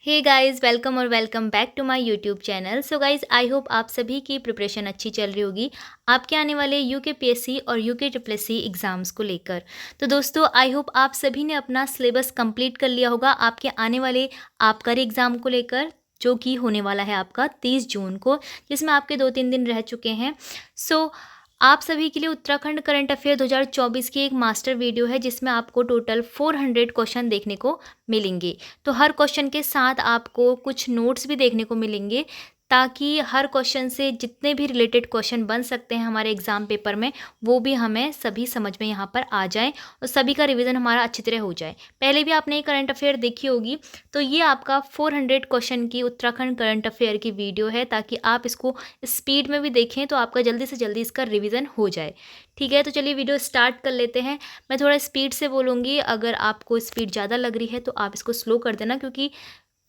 हे guys, welcome और welcome back to my YouTube channel. So guys, I hope आप सभी की प्रिपरेशन अच्छी चल रही होगी आपके आने वाले यूके और UK triple S C exams को लेकर। तो दोस्तों, आई होप आप सभी ने अपना सिलेबस कंप्लीट कर लिया होगा आपके आने वाले आबकारी एग्ज़ाम को लेकर, जो कि होने वाला है आपका 30 जून को, जिसमें आपके 2-3 दिन रह चुके हैं। सो आप सभी के लिए उत्तराखंड करंट अफेयर 2024 की एक मास्टर वीडियो है, जिसमें आपको टोटल 400 क्वेश्चन देखने को मिलेंगे। तो हर क्वेश्चन के साथ आपको कुछ नोट्स भी देखने को मिलेंगे, ताकि हर क्वेश्चन से जितने भी रिलेटेड क्वेश्चन बन सकते हैं हमारे एग्ज़ाम पेपर में, वो भी हमें सभी समझ में यहाँ पर आ जाएँ और सभी का रिवीजन हमारा अच्छी तरह हो जाए। पहले भी आपने ये करंट अफेयर देखी होगी, तो ये आपका 400 क्वेश्चन की उत्तराखंड करंट अफेयर की वीडियो है, ताकि आप इसको स्पीड में भी देखें तो आपका जल्दी से जल्दी इसका रिवीजन हो जाए। ठीक है, तो चलिए वीडियो स्टार्ट कर लेते हैं। मैं थोड़ा स्पीड से बोलूँगी, अगर आपको स्पीड ज़्यादा लग रही है तो आप इसको स्लो कर देना, क्योंकि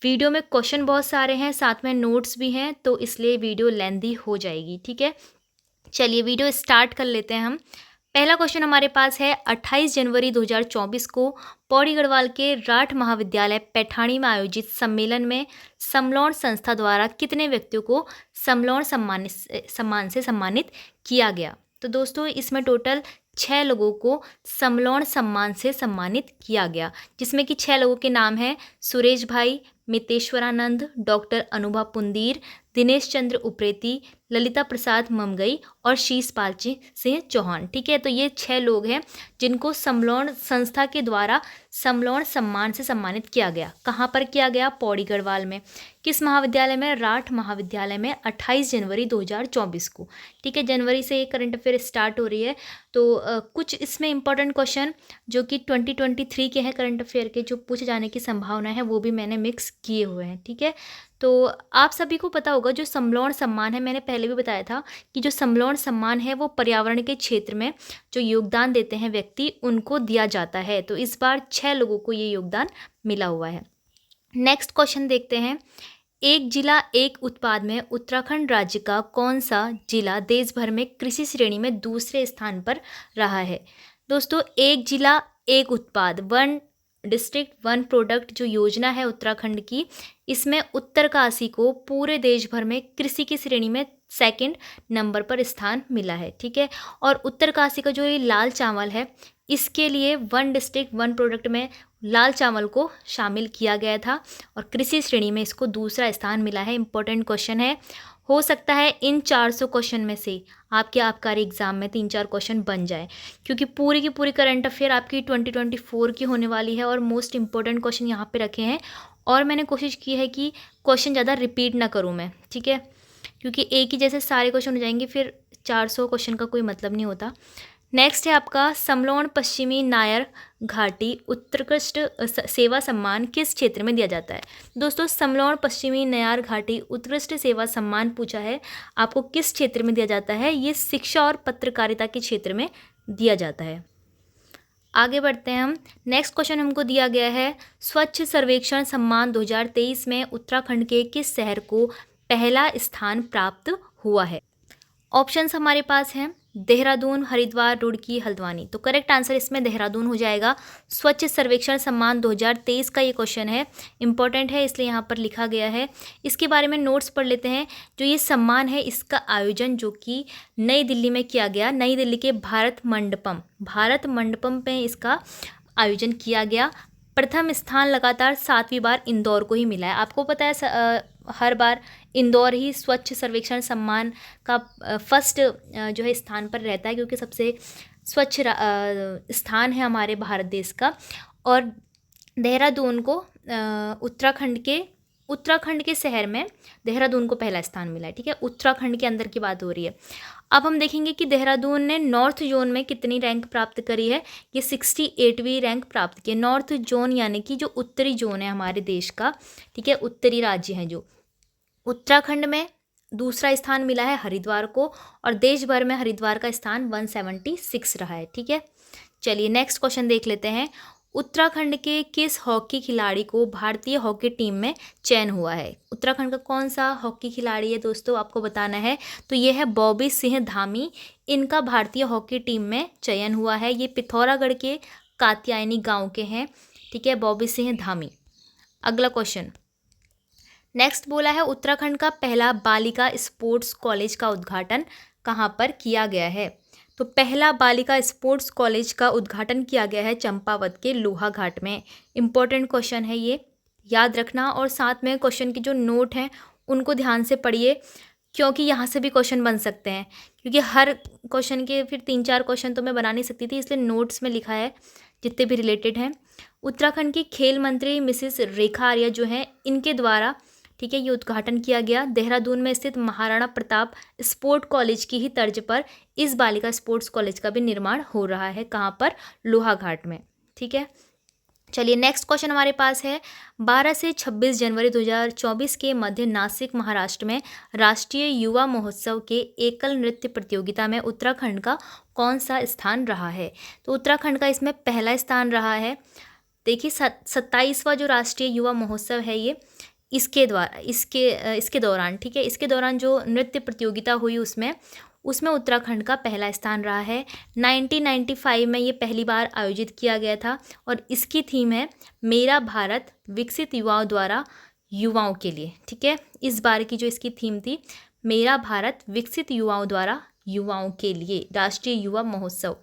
वीडियो में क्वेश्चन बहुत सारे हैं, साथ में नोट्स भी हैं, तो इसलिए वीडियो लेंथी हो जाएगी। ठीक है, चलिए वीडियो स्टार्ट कर लेते हैं हम। पहला क्वेश्चन हमारे पास है, 28 जनवरी 2024 को पौड़ी गढ़वाल के राठ महाविद्यालय पैठाणी में आयोजित सम्मेलन में समलौन संस्था द्वारा कितने व्यक्तियों को समलौन सम्मान से सम्मानित किया गया? तो दोस्तों, इसमें टोटल 6 लोगों को समलौन सम्मान से सम्मानित किया गया, जिसमें कि 6 लोगों के नाम हैं: सुरेश भाई, मितेश्वरानंद, डॉक्टर अनुभा पुंदीर, दिनेश चंद्र उप्रेती, ललिता प्रसाद ममगई और शीशपाल सिंह चौहान। ठीक है, तो ये 6 लोग हैं जिनको समलौन संस्था के द्वारा समलौन सम्मान से सम्मानित किया गया। कहाँ पर किया गया? पौड़ी गढ़वाल में। किस महाविद्यालय में? राठ महाविद्यालय में, 28 जनवरी 2024 को। ठीक है, जनवरी से ये करंट अफेयर स्टार्ट हो रही है, तो कुछ इसमें इंपॉर्टेंट क्वेश्चन जो कि 2023 के हैं करंट अफेयर के, जो पूछे जाने की संभावना है, वो भी मैंने मिक्स किए हुए हैं। ठीक है, तो आप सभी को पता होगा, जो समलौन सम्मान है, मैंने पहले भी बताया था कि जो समलौन सम्मान है वो पर्यावरण के क्षेत्र में जो योगदान देते हैं व्यक्ति, उनको दिया जाता है। तो इस बार 6 लोगों को ये योगदान मिला हुआ है। नेक्स्ट क्वेश्चन देखते हैं। एक जिला एक उत्पाद में उत्तराखंड राज्य का कौन सा जिला देश भर में कृषि श्रेणी में दूसरे स्थान पर रहा है? दोस्तों, एक जिला एक उत्पाद, वन डिस्ट्रिक्ट वन प्रोडक्ट जो योजना है उत्तराखंड की, इसमें उत्तरकाशी को पूरे देश भर में कृषि की श्रेणी में सेकंड नंबर पर स्थान मिला है। ठीक है, और उत्तरकाशी का जो ये लाल चावल है, इसके लिए वन डिस्ट्रिक्ट वन प्रोडक्ट में लाल चावल को शामिल किया गया था और कृषि श्रेणी में इसको दूसरा स्थान मिला है। इंपॉर्टेंट क्वेश्चन है, हो सकता है इन 400 क्वेश्चन में से आपके आबकारी एग्जाम में 3-4 क्वेश्चन बन जाए, क्योंकि पूरी की पूरी करंट अफेयर आपकी 2024 की होने वाली है और मोस्ट इंपॉर्टेंट क्वेश्चन यहाँ पे रखे हैं। और मैंने कोशिश की है कि क्वेश्चन ज़्यादा रिपीट ना करूँ मैं। ठीक है, क्योंकि एक ही जैसे सारे क्वेश्चन हो जाएंगे, फिर 400 क्वेश्चन का कोई मतलब नहीं होता। नेक्स्ट है आपका, समलौन पश्चिमी नायर घाटी उत्कृष्ट सेवा सम्मान किस क्षेत्र में दिया जाता है? दोस्तों, समलौन पश्चिमी नयार घाटी उत्कृष्ट सेवा सम्मान पूछा है, आपको किस क्षेत्र में दिया जाता है? ये शिक्षा और पत्रकारिता के क्षेत्र में दिया जाता है। आगे बढ़ते हैं हम। नेक्स्ट क्वेश्चन हमको दिया गया है, स्वच्छ सर्वेक्षण सम्मान 2023 में उत्तराखंड के किस शहर को पहला स्थान प्राप्त हुआ है? ऑप्शंस हमारे पास हैं देहरादून, हरिद्वार, रुड़की, हल्द्वानी। तो करेक्ट आंसर इसमें देहरादून हो जाएगा। स्वच्छ सर्वेक्षण सम्मान 2023 का ये क्वेश्चन है, इंपॉर्टेंट है, इसलिए यहाँ पर लिखा गया है। इसके बारे में नोट्स पढ़ लेते हैं। जो ये सम्मान है, इसका आयोजन जो कि नई दिल्ली में किया गया, नई दिल्ली के भारत मंडपम पे इसका आयोजन किया गया। प्रथम स्थान लगातार 7वीं बार इंदौर को ही मिला है। आपको पता है हर बार इंदौर ही स्वच्छ सर्वेक्षण सम्मान का फर्स्ट जो है स्थान पर रहता है, क्योंकि सबसे स्वच्छ स्थान है हमारे भारत देश का। और देहरादून को उत्तराखंड के शहर में देहरादून को पहला स्थान मिला है। ठीक है, उत्तराखंड के अंदर की बात हो रही है। अब हम देखेंगे कि देहरादून ने नॉर्थ जोन में कितनी रैंक प्राप्त करी है। ये 68वीं रैंक प्राप्त की है। नॉर्थ जोन यानी कि जो उत्तरी जोन है हमारे देश का, ठीक है, उत्तरी राज्य हैं जो। उत्तराखंड में दूसरा स्थान मिला है हरिद्वार को, और देश भर में हरिद्वार का स्थान 176 रहा है। ठीक है, चलिए नेक्स्ट क्वेश्चन देख लेते हैं। उत्तराखंड के किस हॉकी खिलाड़ी को भारतीय हॉकी टीम में चयन हुआ है? उत्तराखंड का कौन सा हॉकी खिलाड़ी है दोस्तों, आपको बताना है। तो ये है बॉबी सिंह धामी, इनका भारतीय हॉकी टीम में चयन हुआ है। ये पिथौरागढ़ के कात्यायनी गांव के हैं। ठीक है, बॉबी सिंह धामी। अगला क्वेश्चन, नेक्स्ट बोला है उत्तराखंड का पहला बालिका स्पोर्ट्स कॉलेज का उद्घाटन कहाँ पर किया गया है। तो पहला बालिका स्पोर्ट्स कॉलेज का उद्घाटन किया गया है चंपावत के लोहा घाट में। इम्पोर्टेंट क्वेश्चन है ये, याद रखना, और साथ में क्वेश्चन के जो नोट हैं उनको ध्यान से पढ़िए, क्योंकि यहाँ से भी क्वेश्चन बन सकते हैं। क्योंकि हर क्वेश्चन के फिर 3-4 क्वेश्चन तो मैं बना नहीं सकती थी, इसलिए नोट्स में लिखा है जितने भी रिलेटेड हैं। उत्तराखंड की खेल मंत्री मिसिस रेखा आर्या जो हैं, इनके द्वारा, ठीक है, ये उद्घाटन किया गया। देहरादून में स्थित महाराणा प्रताप स्पोर्ट कॉलेज की ही तर्ज पर इस बालिका स्पोर्ट्स कॉलेज का भी निर्माण हो रहा है। कहाँ पर? लोहाघाट में। ठीक है, चलिए नेक्स्ट क्वेश्चन हमारे पास है 12 से 26 जनवरी 2024 के मध्य नासिक महाराष्ट्र में राष्ट्रीय युवा महोत्सव के एकल नृत्य प्रतियोगिता में उत्तराखंड का कौन सा स्थान रहा है। तो उत्तराखंड का इसमें पहला स्थान रहा है। देखिए 27वां जो राष्ट्रीय युवा महोत्सव है ये, इसके दौरान, ठीक है, इसके दौरान जो नृत्य प्रतियोगिता हुई उसमें उत्तराखंड का पहला स्थान रहा है। 1995 में ये पहली बार आयोजित किया गया था और इसकी थीम है मेरा भारत विकसित युवाओं द्वारा युवाओं के लिए। ठीक है, इस बार की जो इसकी थीम थी, मेरा भारत विकसित युवाओं द्वारा युवाओं के लिए, राष्ट्रीय युवा महोत्सव।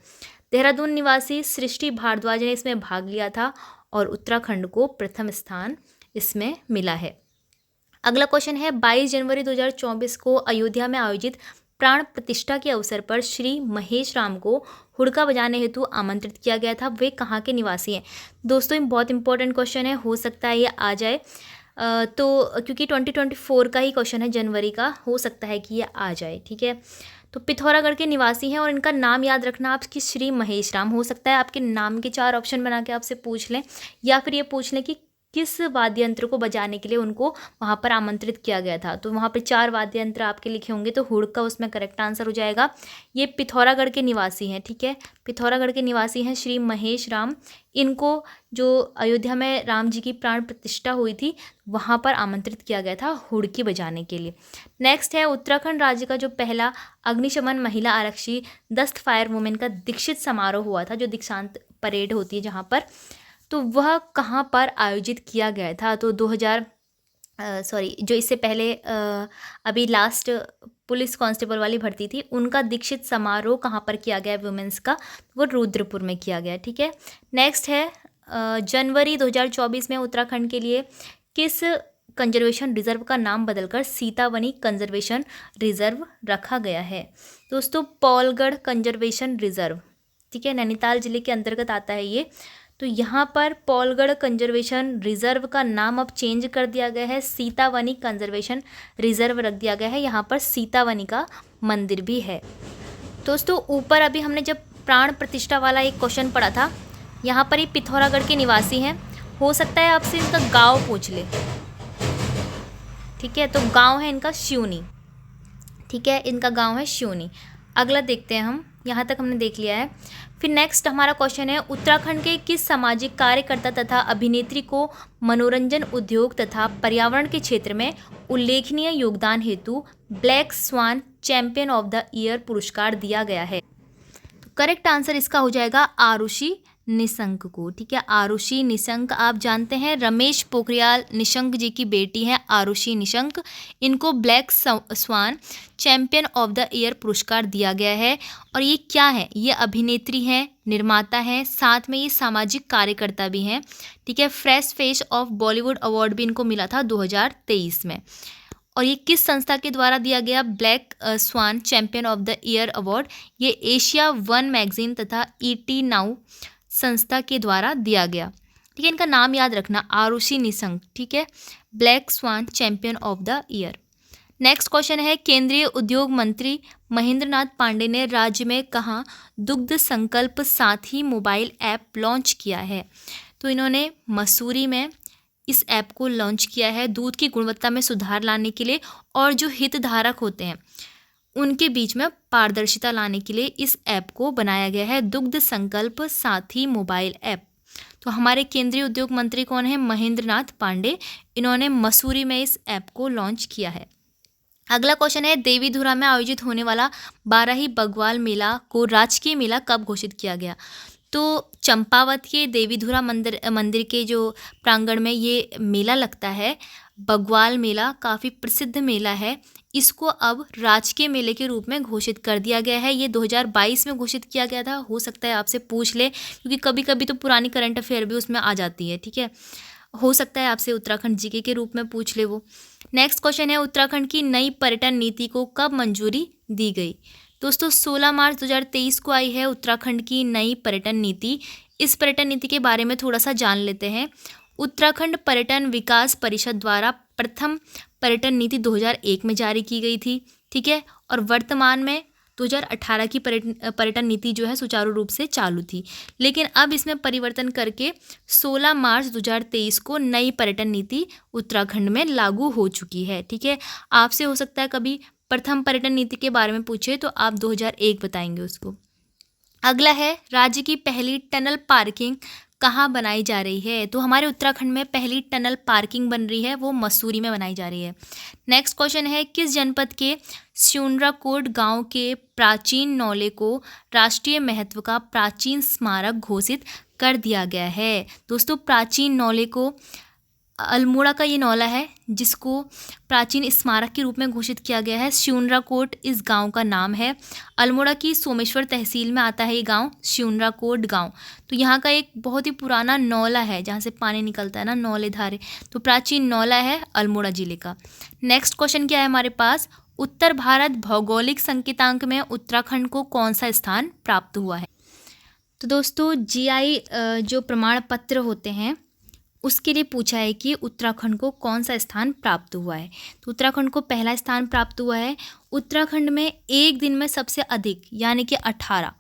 देहरादून निवासी सृष्टि भारद्वाज ने इसमें भाग लिया था और उत्तराखंड को प्रथम स्थान इसमें मिला है। अगला क्वेश्चन है 22 जनवरी 2024 को अयोध्या में आयोजित प्राण प्रतिष्ठा के अवसर पर श्री महेश राम को हुड़का बजाने हेतु आमंत्रित किया गया था। वे कहाँ के निवासी हैं। दोस्तों ये बहुत इंपॉर्टेंट क्वेश्चन है, हो सकता है ये आ जाए, तो क्योंकि 2024 का ही क्वेश्चन है, जनवरी का, हो सकता है कि ये आ जाए। ठीक है, तो पिथौरागढ़ के निवासी हैं और इनका नाम याद रखना आपकी श्री महेश राम। हो सकता है आपके नाम के 4 ऑप्शन बना के आपसे पूछ लें, या फिर ये पूछ लें कि किस वाद्य यंत्र को बजाने के लिए उनको वहाँ पर आमंत्रित किया गया था। तो वहाँ पर 4 वाद्य यंत्र आपके लिखे होंगे, तो हुड़का उसमें करेक्ट आंसर हो जाएगा। ये पिथौरागढ़ के निवासी हैं। ठीक है, पिथौरागढ़ के निवासी हैं श्री महेश राम। इनको जो अयोध्या में राम जी की प्राण प्रतिष्ठा हुई थी वहाँ पर आमंत्रित किया गया था हुड़की बजाने के लिए। नेक्स्ट है उत्तराखंड राज्य का जो पहला अग्निशमन महिला आरक्षी दस्त फायर वुमेन का दीक्षित समारोह हुआ था, जो दीक्षांत परेड होती है जहाँ पर, तो वह कहाँ पर आयोजित किया गया था। तो जो इससे पहले अभी लास्ट पुलिस कांस्टेबल वाली भर्ती थी, उनका दीक्षित समारोह कहाँ पर किया गया वुमेन्स का, वो रुद्रपुर में किया गया। ठीक है, नेक्स्ट है जनवरी 2024 में उत्तराखंड के लिए किस कंजर्वेशन रिजर्व का नाम बदलकर सीतावनी कंजर्वेशन रिजर्व रखा गया है। दोस्तों पौलगढ़ कंजर्वेशन रिजर्व, ठीक है, नैनीताल जिले के अंतर्गत आता है ये। तो यहाँ पर पौलगढ़ कंजर्वेशन रिजर्व का नाम अब चेंज कर दिया गया है, सीतावनी कंजर्वेशन रिजर्व रख दिया गया है। यहाँ पर सीतावनी का मंदिर भी है। दोस्तों ऊपर अभी हमने जब प्राण प्रतिष्ठा वाला एक क्वेश्चन पढ़ा था, यहाँ पर ये पिथौरागढ़ के निवासी हैं। हो सकता है आपसे इनका गांव पूछ ले। ठीक है, तो गांव है इनका सिवनी। ठीक है, इनका गांव है सिवनी। अगला देखते हैं हम, यहाँ तक हमने देख लिया है। फिर नेक्स्ट हमारा क्वेश्चन है उत्तराखंड के किस सामाजिक कार्यकर्ता तथा अभिनेत्री को मनोरंजन उद्योग तथा पर्यावरण के क्षेत्र में उल्लेखनीय योगदान हेतु black swan champion of the year पुरस्कार दिया गया है। तो करेक्ट आंसर इसका हो जाएगा आरुषि निशंक को। ठीक है, आरुषि निशंक आप जानते हैं रमेश पोखरियाल निशंक जी की बेटी हैं आरुषि निशंक। इनको black swan champion of the year पुरस्कार दिया गया है। और ये क्या है, ये अभिनेत्री हैं, निर्माता हैं, साथ में ये सामाजिक कार्यकर्ता भी हैं। ठीक है, fresh face of Bollywood award भी इनको मिला था 2023 में। और ये किस संस्था के द्वारा दिया गया black swan champion of the year award, ये एशिया वन मैगजीन तथा ईटी नाउ संस्था के द्वारा दिया गया। ठीक है, इनका नाम याद रखना आरुषि निशंक। ठीक है, black swan champion of the year. Next question है केंद्रीय उद्योग मंत्री महेंद्र नाथ पांडे ने राज्य में कहाँ दुग्ध संकल्प साथी मोबाइल ऐप लॉन्च किया है। तो इन्होंने मसूरी में इस ऐप को लॉन्च किया है दूध की गुणवत्ता में सुधार लाने के लिए, और जो हितधारक होते हैं उनके बीच में पारदर्शिता लाने के लिए इस ऐप को बनाया गया है, दुग्ध संकल्प साथी मोबाइल ऐप। तो हमारे केंद्रीय उद्योग मंत्री कौन है, महेंद्र नाथ पांडे। इन्होंने मसूरी में इस ऐप को लॉन्च किया है। अगला क्वेश्चन है देवीधुरा में आयोजित होने वाला बाराही बग्वाल मेला को राजकीय मेला कब घोषित किया गया। तो चंपावत के देवीधुरा मंदिर के जो प्रांगण में ये मेला लगता है बग्वाल मेला काफ़ी प्रसिद्ध मेला है, इसको अब राजकीय मेले के रूप में घोषित कर दिया गया है। ये 2022 में घोषित किया गया था, हो सकता है आपसे पूछ ले, क्योंकि कभी कभी तो पुरानी करंट अफेयर भी उसमें आ जाती है, ठीक है। हो सकता है आपसे उत्तराखंड जीके के रूप में पूछ ले वो। नेक्स्ट क्वेश्चन है, उत्तराखंड की नई पर्यटन नीति को कब मंजूरी दी गई? दोस्तों 16 मार्च 2023 को आई है उत्तराखंड की नई पर्यटन नीति। इस पर्यटन नीति के बारे में थोड़ा सा जान लेते हैं। उत्तराखंड पर्यटन विकास परिषद द्वारा प्रथम पर्यटन नीति 2001 में जारी की गई थी, ठीक है। और वर्तमान में 2018 की पर्यटन नीति जो है सुचारू रूप से चालू थी, लेकिन अब इसमें परिवर्तन करके 16 मार्च 2023 को नई पर्यटन नीति उत्तराखंड में लागू हो चुकी है, ठीक है। आपसे हो सकता है कभी प्रथम पर्यटन नीति के बारे में पूछे तो आप 2001 बताएंगे उसको। अगला है, राज्य की पहली टनल पार्किंग कहाँ बनाई जा रही है? तो हमारे उत्तराखंड में पहली टनल पार्किंग बन रही है, वो मसूरी में बनाई जा रही है। नेक्स्ट क्वेश्चन है, किस जनपद के स्यूनराकोट गांव के प्राचीन नौले को राष्ट्रीय महत्व का प्राचीन स्मारक घोषित कर दिया गया है? दोस्तों प्राचीन नौले को अल्मोड़ा का ये नौला है जिसको प्राचीन स्मारक के रूप में घोषित किया गया है। स्यूनराकोट इस गांव का नाम है। अल्मोड़ा की सोमेश्वर तहसील में आता है ये गांव, स्यूनराकोट गांव। तो यहाँ का एक बहुत ही पुराना नौला है जहाँ से पानी निकलता है ना, नौले धारे, तो प्राचीन नौला है अल्मोड़ा जिले का। नेक्स्ट क्वेश्चन क्या है हमारे पास, उत्तर भारत भौगोलिक संकेतांक में उत्तराखंड को कौन सा स्थान प्राप्त हुआ है? तो दोस्तों जीआई जो प्रमाण पत्र होते हैं उसके लिए पूछा है कि उत्तराखंड को कौन सा स्थान प्राप्त हुआ है। तो उत्तराखंड को पहला स्थान प्राप्त हुआ है। उत्तराखंड में एक दिन में सबसे अधिक यानी कि 18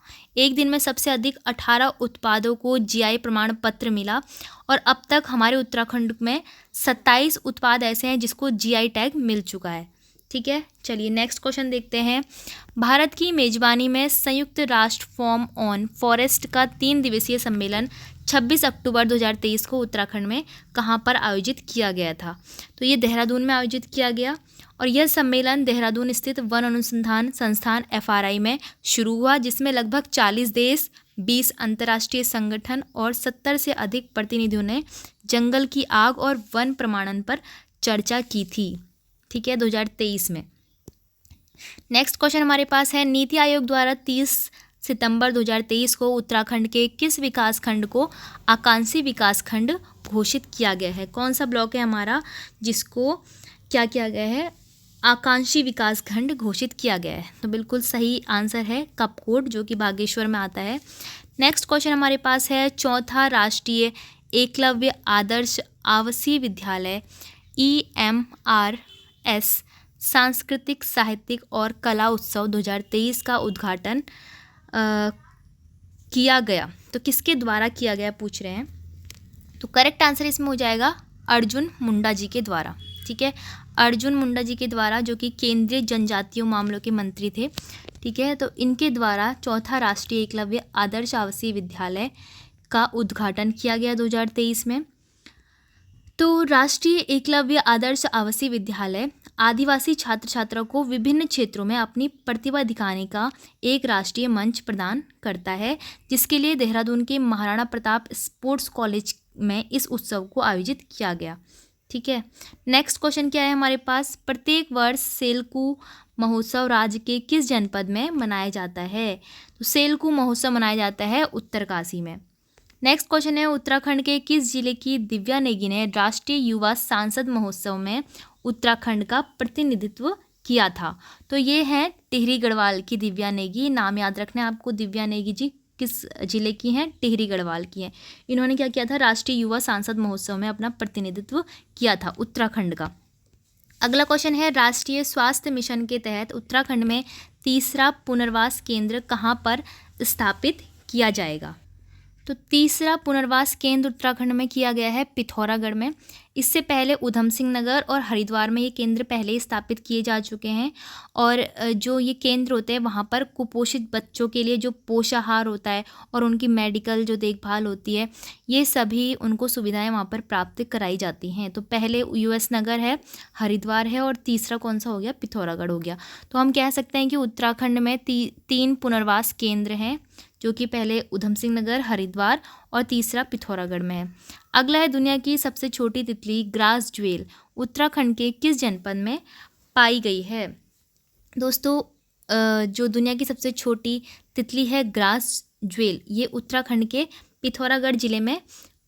उत्पादों को जीआई प्रमाण पत्र मिला, और अब तक हमारे उत्तराखंड में 27 उत्पाद ऐसे हैं जिसको जीआई टैग मिल चुका है, ठीक है। चलिए नेक्स्ट क्वेश्चन देखते हैं। भारत की मेजबानी में संयुक्त राष्ट्र फोरम ऑन फॉरेस्ट का 3 दिवसीय सम्मेलन 26 अक्टूबर 2023 को उत्तराखंड में कहाँ पर आयोजित किया गया था? तो ये देहरादून में आयोजित किया गया, और यह सम्मेलन देहरादून स्थित वन अनुसंधान संस्थान FRI में शुरू हुआ, जिसमें लगभग 40 देश, 20 अंतर्राष्ट्रीय संगठन और 70 से अधिक प्रतिनिधियों ने जंगल की आग और वन प्रमाणन पर चर्चा की थी, ठीक है, 2023 में। नेक्स्ट क्वेश्चन हमारे पास है, नीति आयोग द्वारा 30 सितंबर 2023 को उत्तराखंड के किस विकास खंड को आकांक्षी विकास खंड घोषित किया गया है? कौन सा ब्लॉक है हमारा जिसको क्या किया गया है? आकांक्षी विकास खंड घोषित किया गया है। तो बिल्कुल सही आंसर है कपकोट, जो कि बागेश्वर में आता है। नेक्स्ट क्वेश्चन हमारे पास है, चौथा राष्ट्रीय एकलव्य आदर्श आवासीय विद्यालय EMRS सांस्कृतिक साहित्यिक और कला उत्सव 2023 का उद्घाटन किया गया, तो किसके द्वारा किया गया पूछ रहे हैं। तो करेक्ट आंसर इसमें हो जाएगा अर्जुन मुंडा जी के द्वारा, ठीक है, अर्जुन मुंडा जी के द्वारा, जो कि केंद्रीय जनजातीय मामलों के मंत्री थे, ठीक है। तो इनके द्वारा चौथा राष्ट्रीय एकलव्य आदर्श आवासीय विद्यालय का उद्घाटन किया गया 2023 में। तो राष्ट्रीय एकलव्य आदर्श आवासीय विद्यालय आदिवासी छात्र छात्राओं को विभिन्न क्षेत्रों में अपनी प्रतिभा दिखाने का एक राष्ट्रीय मंच प्रदान करता है, जिसके लिए देहरादून के महाराणा प्रताप स्पोर्ट्स कॉलेज में इस उत्सव को आयोजित किया गया, ठीक है। नेक्स्ट क्वेश्चन क्या है हमारे पास, प्रत्येक वर्ष सेलकू महोत्सव राज्य के किस जनपद में मनाया जाता है? तो सेलकू महोत्सव मनाया जाता है उत्तरकाशी में। नेक्स्ट क्वेश्चन है, उत्तराखंड के किस जिले की दिव्या नेगी ने राष्ट्रीय युवा सांसद महोत्सव में उत्तराखंड का प्रतिनिधित्व किया था? तो ये है टिहरी गढ़वाल की दिव्या नेगी। नाम याद रखना है आपको, दिव्या नेगी जी किस जिले की हैं? टिहरी गढ़वाल की हैं। इन्होंने क्या किया था? राष्ट्रीय युवा सांसद महोत्सव में अपना प्रतिनिधित्व किया था उत्तराखंड का। अगला क्वेश्चन है, राष्ट्रीय स्वास्थ्य मिशन के तहत उत्तराखंड में तीसरा पुनर्वास केंद्र कहाँ पर स्थापित किया जाएगा? तो तीसरा पुनर्वास केंद्र उत्तराखंड में किया गया है पिथौरागढ़ में। इससे पहले उधम सिंह नगर और हरिद्वार में ये केंद्र पहले ही स्थापित किए जा चुके हैं, और जो ये केंद्र होते हैं वहाँ पर कुपोषित बच्चों के लिए जो पोषाहार होता है और उनकी मेडिकल जो देखभाल होती है, ये सभी उनको सुविधाएं वहाँ पर प्राप्त कराई जाती हैं। तो पहले US नगर है, हरिद्वार है, और तीसरा कौन सा हो गया? पिथौरागढ़ हो गया। तो हम कह सकते हैं कि उत्तराखंड में 3 पुनर्वास केंद्र हैं, जो कि पहले उधम सिंह नगर, हरिद्वार और तीसरा पिथौरागढ़ में है। अगला है दुनिया की सबसे छोटी तितली ग्रास ज्वेल उत्तराखंड के किस जनपद में पाई गई है। दोस्तों जो दुनिया की सबसे छोटी तितली है ग्रास ज्वेल, ये उत्तराखंड के पिथौरागढ़ जिले में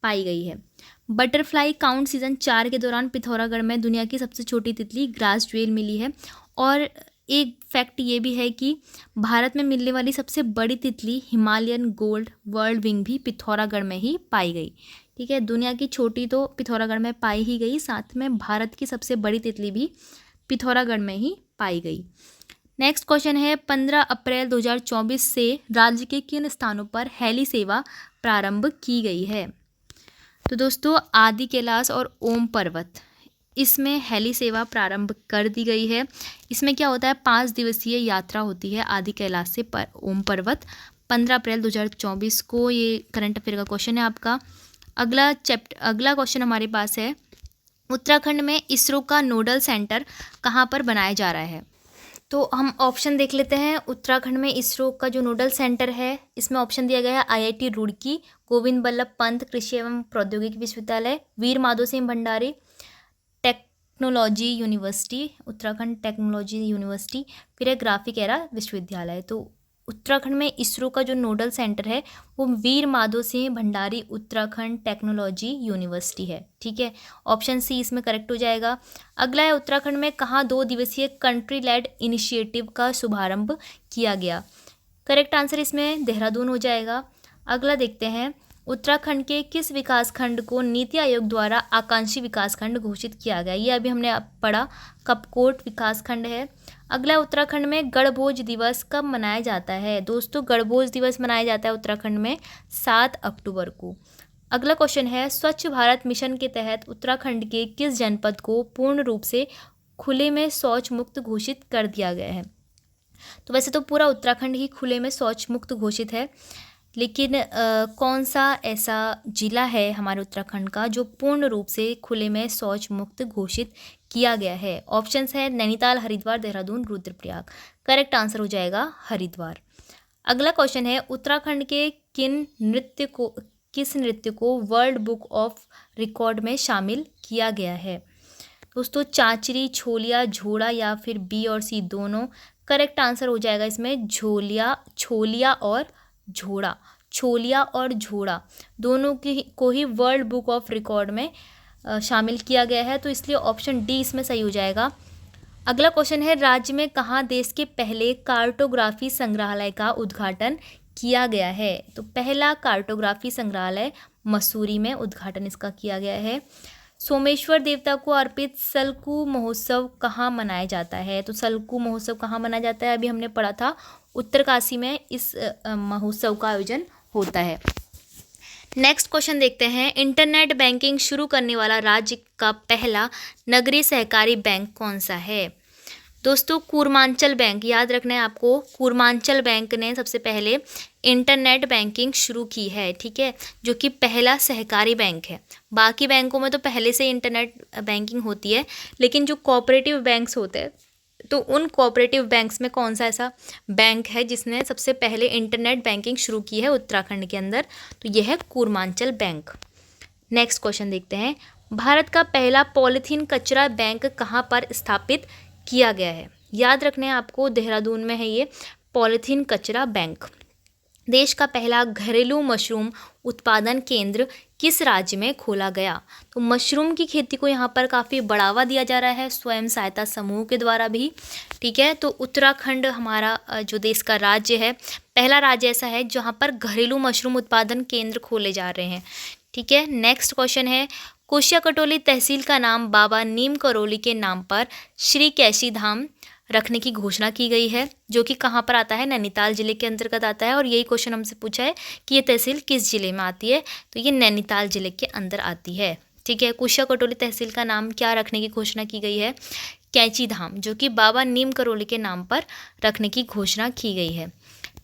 पाई गई है। बटरफ्लाई काउंट सीज़न 4 के दौरान पिथौरागढ़ में दुनिया की सबसे छोटी तितली ग्रास ज्वेल मिली है। और एक फैक्ट ये भी है कि भारत में मिलने वाली सबसे बड़ी तितली हिमालयन गोल्ड वर्ल्ड विंग भी पिथौरागढ़ में ही पाई गई। ठीक है, दुनिया की छोटी तो पिथौरागढ़ में पाई ही गई, साथ में भारत की सबसे बड़ी तितली भी पिथौरागढ़ में ही पाई गई। नेक्स्ट क्वेश्चन है 15 अप्रैल 2024 से राज्य के किन स्थानों पर हेली सेवा प्रारंभ की गई है। तो दोस्तों आदि कैलाश और ओम पर्वत, इसमें हेली सेवा प्रारंभ कर दी गई है। इसमें क्या होता है, 5 दिवसीय यात्रा होती है आदि कैलाश से ओम पर्वत। 15 अप्रैल 2024 को ये करंट अफेयर का क्वेश्चन है आपका। अगला क्वेश्चन हमारे पास है उत्तराखंड में इसरो का नोडल सेंटर कहाँ पर बनाया जा रहा है। तो हम ऑप्शन देख लेते हैं। उत्तराखंड में इसरो का जो नोडल सेंटर है, इसमें ऑप्शन दिया गया है IIT रुड़की, गोविंद बल्लभ पंत कृषि एवं प्रौद्योगिकी विश्वविद्यालय, Veer Madho Singh Bhandari technology university, Uttarakhand technology university, फिर है ग्राफिक एरा विश्वविद्यालय। तो उत्तराखंड में इसरो का जो नोडल सेंटर है वो वीर माधो सिंह भंडारी उत्तराखंड टेक्नोलॉजी यूनिवर्सिटी है। ठीक है, ऑप्शन सी इसमें करेक्ट हो जाएगा। अगला है उत्तराखंड में कहाँ 2 दिवसीय कंट्री लेड इनिशिएटिव का शुभारंभ किया गया। करेक्ट आंसर इसमें देहरादून हो जाएगा। अगला देखते हैं उत्तराखंड के किस विकासखंड को नीति आयोग द्वारा आकांक्षी विकासखंड घोषित किया गया। ये अभी हमने पढ़ा, कपकोट विकासखंड है। अगला उत्तराखंड में गणभोज दिवस कब मनाया जाता है। दोस्तों गणभोज दिवस मनाया जाता है उत्तराखंड में 7 अक्टूबर को। अगला क्वेश्चन है स्वच्छ भारत मिशन के तहत उत्तराखंड के किस जनपद को पूर्ण रूप से खुले में शौच मुक्त घोषित कर दिया गया है। तो वैसे तो पूरा उत्तराखंड ही खुले में शौच मुक्त घोषित है, लेकिन कौन सा ऐसा जिला है हमारे उत्तराखंड का जो पूर्ण रूप से खुले में शौच मुक्त घोषित किया गया है। ऑप्शंस है नैनीताल, हरिद्वार, देहरादून, रुद्रप्रयाग। करेक्ट आंसर हो जाएगा हरिद्वार। अगला क्वेश्चन है उत्तराखंड के किस नृत्य को वर्ल्ड बुक ऑफ रिकॉर्ड में शामिल किया गया है। दोस्तों चांचरी, छोलिया, झोड़ा या फिर बी और सी दोनों। करेक्ट आंसर हो जाएगा इसमें छोलिया और झोड़ा दोनों को ही वर्ल्ड बुक ऑफ रिकॉर्ड में शामिल किया गया है, तो इसलिए ऑप्शन डी इसमें सही हो जाएगा। अगला क्वेश्चन है राज्य में कहाँ देश के पहले कार्टोग्राफी संग्रहालय का उद्घाटन किया गया है। तो पहला कार्टोग्राफी संग्रहालय मसूरी में उद्घाटन इसका किया गया है। सोमेश्वर देवता को अर्पित सलकू महोत्सव कहाँ मनाया जाता है। तो सलकू महोत्सव कहाँ मनाया जाता है, अभी हमने पढ़ा था उत्तरकाशी में इस महोत्सव का आयोजन होता है। नेक्स्ट क्वेश्चन देखते हैं इंटरनेट बैंकिंग शुरू करने वाला राज्य का पहला नगरीय सहकारी बैंक कौन सा है। दोस्तों कूर्मांचल बैंक, याद रखना है आपको, कूर्मांचल बैंक ने सबसे पहले इंटरनेट बैंकिंग शुरू की है। ठीक है, जो कि पहला सहकारी बैंक है। बाकी बैंकों में तो पहले से इंटरनेट बैंकिंग होती है, लेकिन जो कोऑपरेटिव बैंक्स होते हैं तो उन कोऑपरेटिव बैंक्स में कौन सा ऐसा बैंक है जिसने सबसे पहले इंटरनेट बैंकिंग शुरू की है उत्तराखंड के अंदर, तो यह है कूर्मांचल बैंक। नेक्स्ट क्वेश्चन देखते हैं भारत का पहला पॉलीथीन कचरा बैंक कहाँ पर स्थापित किया गया है। याद रखना है आपको, देहरादून में है ये पॉलीथीन कचरा बैंक। देश का पहला घरेलू मशरूम उत्पादन केंद्र किस राज्य में खोला गया। तो मशरूम की खेती को यहाँ पर काफ़ी बढ़ावा दिया जा रहा है स्वयं सहायता समूह के द्वारा भी। ठीक है, तो उत्तराखंड हमारा जो देश का राज्य है, पहला राज्य ऐसा है जहाँ पर घरेलू मशरूम उत्पादन केंद्र खोले जा रहे हैं। ठीक है, नेक्स्ट क्वेश्चन है कोशिया कटोली तहसील का नाम बाबा नीम करोली के नाम पर श्री कैशी धाम रखने की घोषणा की गई है, जो कि कहाँ पर आता है, नैनीताल जिले के अंतर्गत आता है। और यही क्वेश्चन हमसे पूछा है कि ये तहसील किस जिले में आती है, तो ये नैनीताल जिले के अंदर आती है। ठीक है, कुशिया कटोली तहसील का नाम क्या रखने की घोषणा की गई है, कैंची धाम, जो कि बाबा नीम करोली के नाम पर रखने की घोषणा की गई है।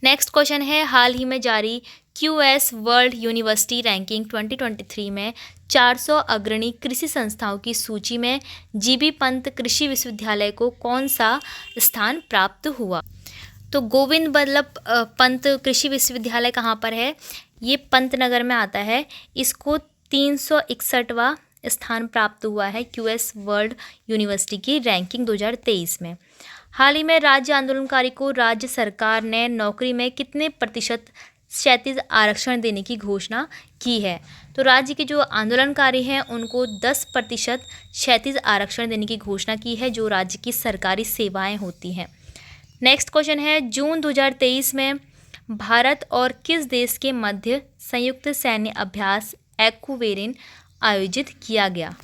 नेक्स्ट क्वेश्चन है हाल ही में जारी QS वर्ल्ड यूनिवर्सिटी रैंकिंग 2023 में 400 अग्रणी कृषि संस्थाओं की सूची में GB पंत कृषि विश्वविद्यालय को कौन सा स्थान प्राप्त हुआ। तो गोविंद बल्लभ पंत कृषि विश्वविद्यालय कहाँ पर है, ये पंतनगर में आता है। इसको 361वां स्थान प्राप्त हुआ है क्यूएस वर्ल्ड यूनिवर्सिटी की रैंकिंग 2023 में। हाल ही में राज्य आंदोलनकारी को राज्य सरकार ने नौकरी में कितने प्रतिशत क्षैतिज आरक्षण देने की घोषणा की है? तो राज्य के जो आंदोलनकारी हैं उनको 10% क्षैतिज आरक्षण देने की घोषणा की है, जो राज्य की सरकारी सेवाएं होती हैं। नेक्स्ट क्वेश्चन है, जून 2023 में भारत और किस देश के मध्य संयुक्त सैन्य अभ्यास एक्वेरिन आयोजित किया गया?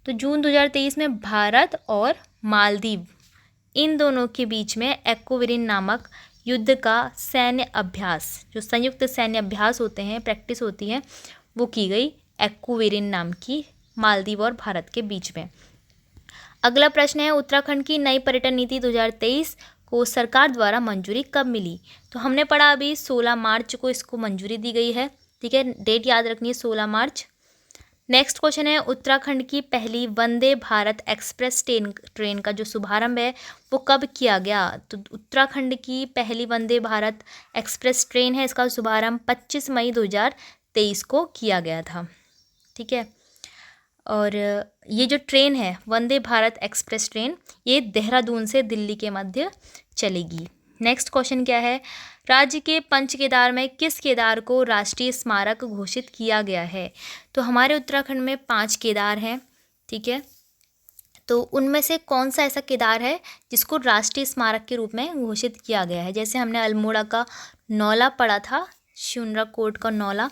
तो जून 2023 में भारत और मालदीव, इन दोनों के बीच में एक्वेरिन नामक युद्ध का सैन्य अभ्यास, जो संयुक्त सैन्य अभ्यास होते हैं, प्रैक्टिस होती है, वो की गई एक्वेरिन नाम की, मालदीव और भारत के बीच में। अगला प्रश्न है, उत्तराखंड की नई पर्यटन नीति 2023 को सरकार द्वारा मंजूरी कब मिली? तो हमने पढ़ा अभी 16 मार्च को इसको मंजूरी दी गई है। ठीक है, डेट याद रखनी है, 16 मार्च। नेक्स्ट क्वेश्चन है, उत्तराखंड की पहली वंदे भारत एक्सप्रेस ट्रेन का जो शुभारंभ है वो कब किया गया? तो उत्तराखंड की पहली वंदे भारत एक्सप्रेस ट्रेन है, इसका शुभारंभ 25 मई 2023 को किया गया था। ठीक है, और ये जो ट्रेन है वंदे भारत एक्सप्रेस ट्रेन, ये देहरादून से दिल्ली के मध्य चलेगी। नेक्स्ट क्वेश्चन क्या है, राज्य के पंच केदार में किस केदार को राष्ट्रीय स्मारक घोषित किया गया है? तो हमारे उत्तराखंड में 5 केदार हैं। ठीक है, तो उनमें से कौन सा ऐसा केदार है जिसको राष्ट्रीय स्मारक के रूप में घोषित किया गया है? जैसे हमने अल्मोड़ा का नौला पढ़ा था, शिवनरा कोट का नौला,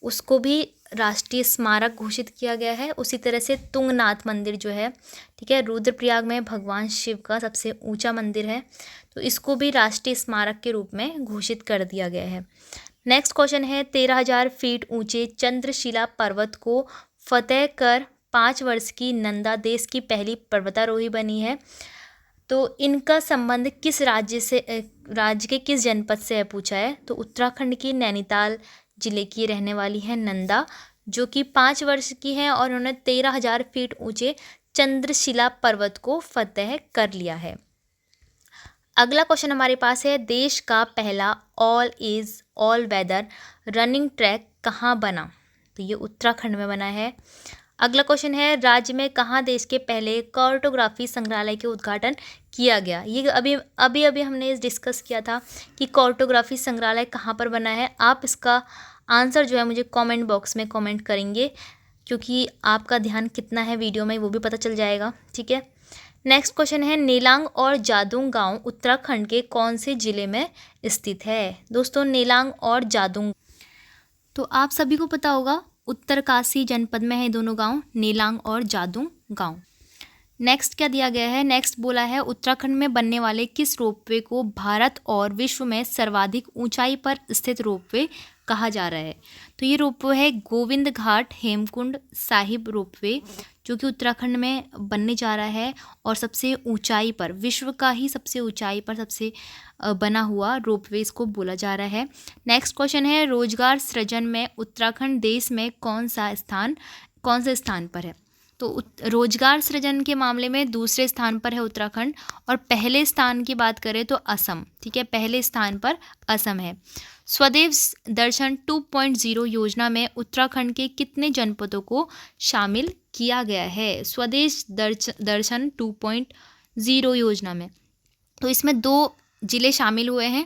उसको भी राष्ट्रीय स्मारक घोषित किया गया है। उसी तरह से तुंगनाथ मंदिर जो है, ठीक है, रुद्रप्रयाग में भगवान शिव का सबसे ऊंचा मंदिर है, तो इसको भी राष्ट्रीय स्मारक के रूप में घोषित कर दिया गया है। नेक्स्ट क्वेश्चन है, 13,000 फीट ऊंचे चंद्रशिला पर्वत को फतेह कर 5 वर्ष की नंदा देश की पहली पर्वतारोही बनी है। तो इनका संबंध किस राज्य से, राज्य के किस जनपद से है पूछा है? तो उत्तराखंड की नैनीताल जिले की रहने वाली है नंदा, जो कि 5 वर्ष की है और उन्होंने 13,000 फीट ऊंचे चंद्रशिला पर्वत को फतेह कर लिया है। अगला क्वेश्चन हमारे पास है, देश का पहला ऑल वेदर रनिंग ट्रैक कहाँ बना? तो ये उत्तराखंड में बना है। अगला क्वेश्चन है, राज्य में कहाँ देश के पहले कार्टोग्राफी संग्रहालय के उद्घाटन किया गया? ये अभी हमने डिस्कस किया था कि कार्टोग्राफी संग्रहालय कहाँ पर बना है। आप इसका आंसर जो है मुझे कमेंट बॉक्स में कमेंट करेंगे, क्योंकि आपका ध्यान कितना है वीडियो में वो भी पता चल जाएगा। ठीक है, नेक्स्ट क्वेश्चन है, नेलांग और जादूंग गांव उत्तराखंड के कौन से जिले में स्थित है? दोस्तों, नेलांग और जादूंग तो आप सभी को पता होगा, उत्तरकाशी जनपद में है दोनों गांव, नेलांग और जादूंग गांव। नेक्स्ट क्या दिया गया है? नेक्स्ट बोला है, उत्तराखंड में बनने वाले किस रोपवे को भारत और विश्व में सर्वाधिक ऊंचाई पर स्थित रोपवे कहा जा रहा है? तो ये रोपवे है गोविंद घाट हेमकुंड साहिब रोपवे, जो कि उत्तराखंड में बनने जा रहा है और सबसे ऊंचाई पर, विश्व का ही सबसे ऊंचाई पर सबसे बना हुआ रोपवे इसको बोला जा रहा है। नेक्स्ट क्वेश्चन है, रोजगार सृजन में उत्तराखंड देश में कौन से स्थान पर है? तो रोजगार सृजन के मामले में दूसरे स्थान पर है उत्तराखंड, और पहले स्थान की बात करें तो असम। ठीक है, पहले स्थान पर असम है। स्वदेश दर्शन 2.0 योजना में उत्तराखंड के कितने जनपदों को शामिल किया गया है? स्वदेश दर्शन 2.0 योजना में तो इसमें 2 जिले शामिल हुए हैं,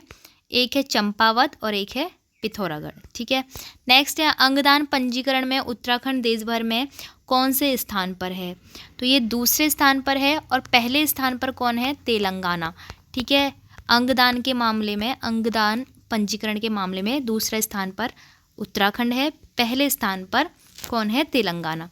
एक है चंपावत और एक है पिथौरागढ़। ठीक है, नेक्स्ट है, अंगदान पंजीकरण में उत्तराखंड देश भर में कौन से स्थान पर है? तो ये दूसरे स्थान पर है, और पहले स्थान पर कौन है? तेलंगाना। ठीक है, अंगदान के मामले में, अंगदान पंजीकरण के मामले में दूसरे स्थान पर उत्तराखंड है, पहले स्थान पर कौन है? तेलंगाना।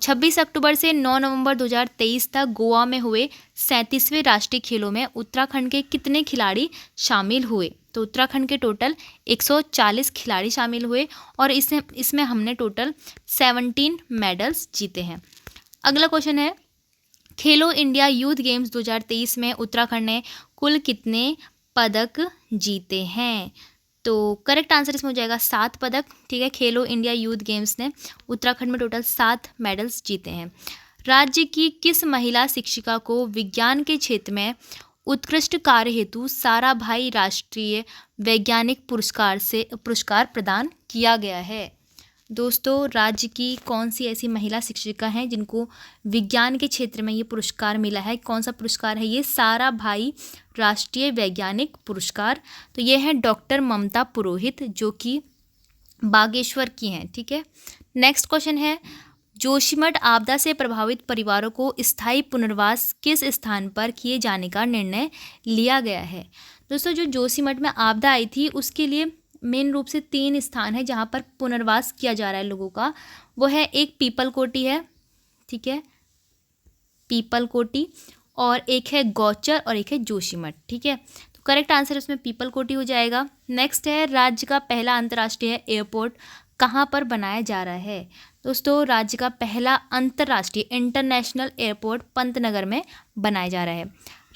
26 अक्टूबर से 9 नवंबर 2023 तक गोवा में हुए 37वें राष्ट्रीय खेलों में उत्तराखंड के कितने खिलाड़ी शामिल हुए? तो उत्तराखंड के टोटल 140 खिलाड़ी शामिल हुए, और इसमें हमने टोटल 17 मेडल्स जीते हैं। अगला क्वेश्चन है, खेलो इंडिया यूथ गेम्स 2023 में उत्तराखंड ने कुल कितने पदक जीते हैं? तो करेक्ट आंसर इसमें हो जाएगा 7 पदक। ठीक है, खेलो इंडिया यूथ गेम्स ने उत्तराखंड में टोटल 7 मेडल्स जीते हैं। राज्य की किस महिला शिक्षिका को विज्ञान के क्षेत्र में उत्कृष्ट कार्य हेतु साराभाई राष्ट्रीय वैज्ञानिक पुरस्कार प्रदान किया गया है। दोस्तों, राज्य की कौन सी ऐसी महिला शिक्षिका हैं जिनको विज्ञान के क्षेत्र में ये पुरस्कार मिला है? कौन सा पुरस्कार है ये? साराभाई राष्ट्रीय वैज्ञानिक पुरस्कार। तो ये है डॉक्टर ममता पुरोहित, जो कि बागेश्वर की हैं। ठीक है, नेक्स्ट क्वेश्चन है, जोशीमठ आपदा से प्रभावित परिवारों को स्थायी पुनर्वास किस स्थान पर किए जाने का निर्णय लिया गया है? दोस्तों, जो जोशीमठ में आपदा आई थी उसके लिए मेन रूप से 3 स्थान है जहाँ पर पुनर्वास किया जा रहा है लोगों का। वो है, एक पीपल कोटी है, ठीक है, पीपल कोटी, और एक है गौचर, और एक है जोशीमठ। ठीक है, तो करेक्ट आंसर इसमें पीपल कोटी हो जाएगा। नेक्स्ट है, राज्य का पहला अंतर्राष्ट्रीय एयरपोर्ट कहाँ पर बनाया जा रहा है? दोस्तों, राज्य का पहला अंतर्राष्ट्रीय इंटरनेशनल एयरपोर्ट पंतनगर में बनाया जा रहा है।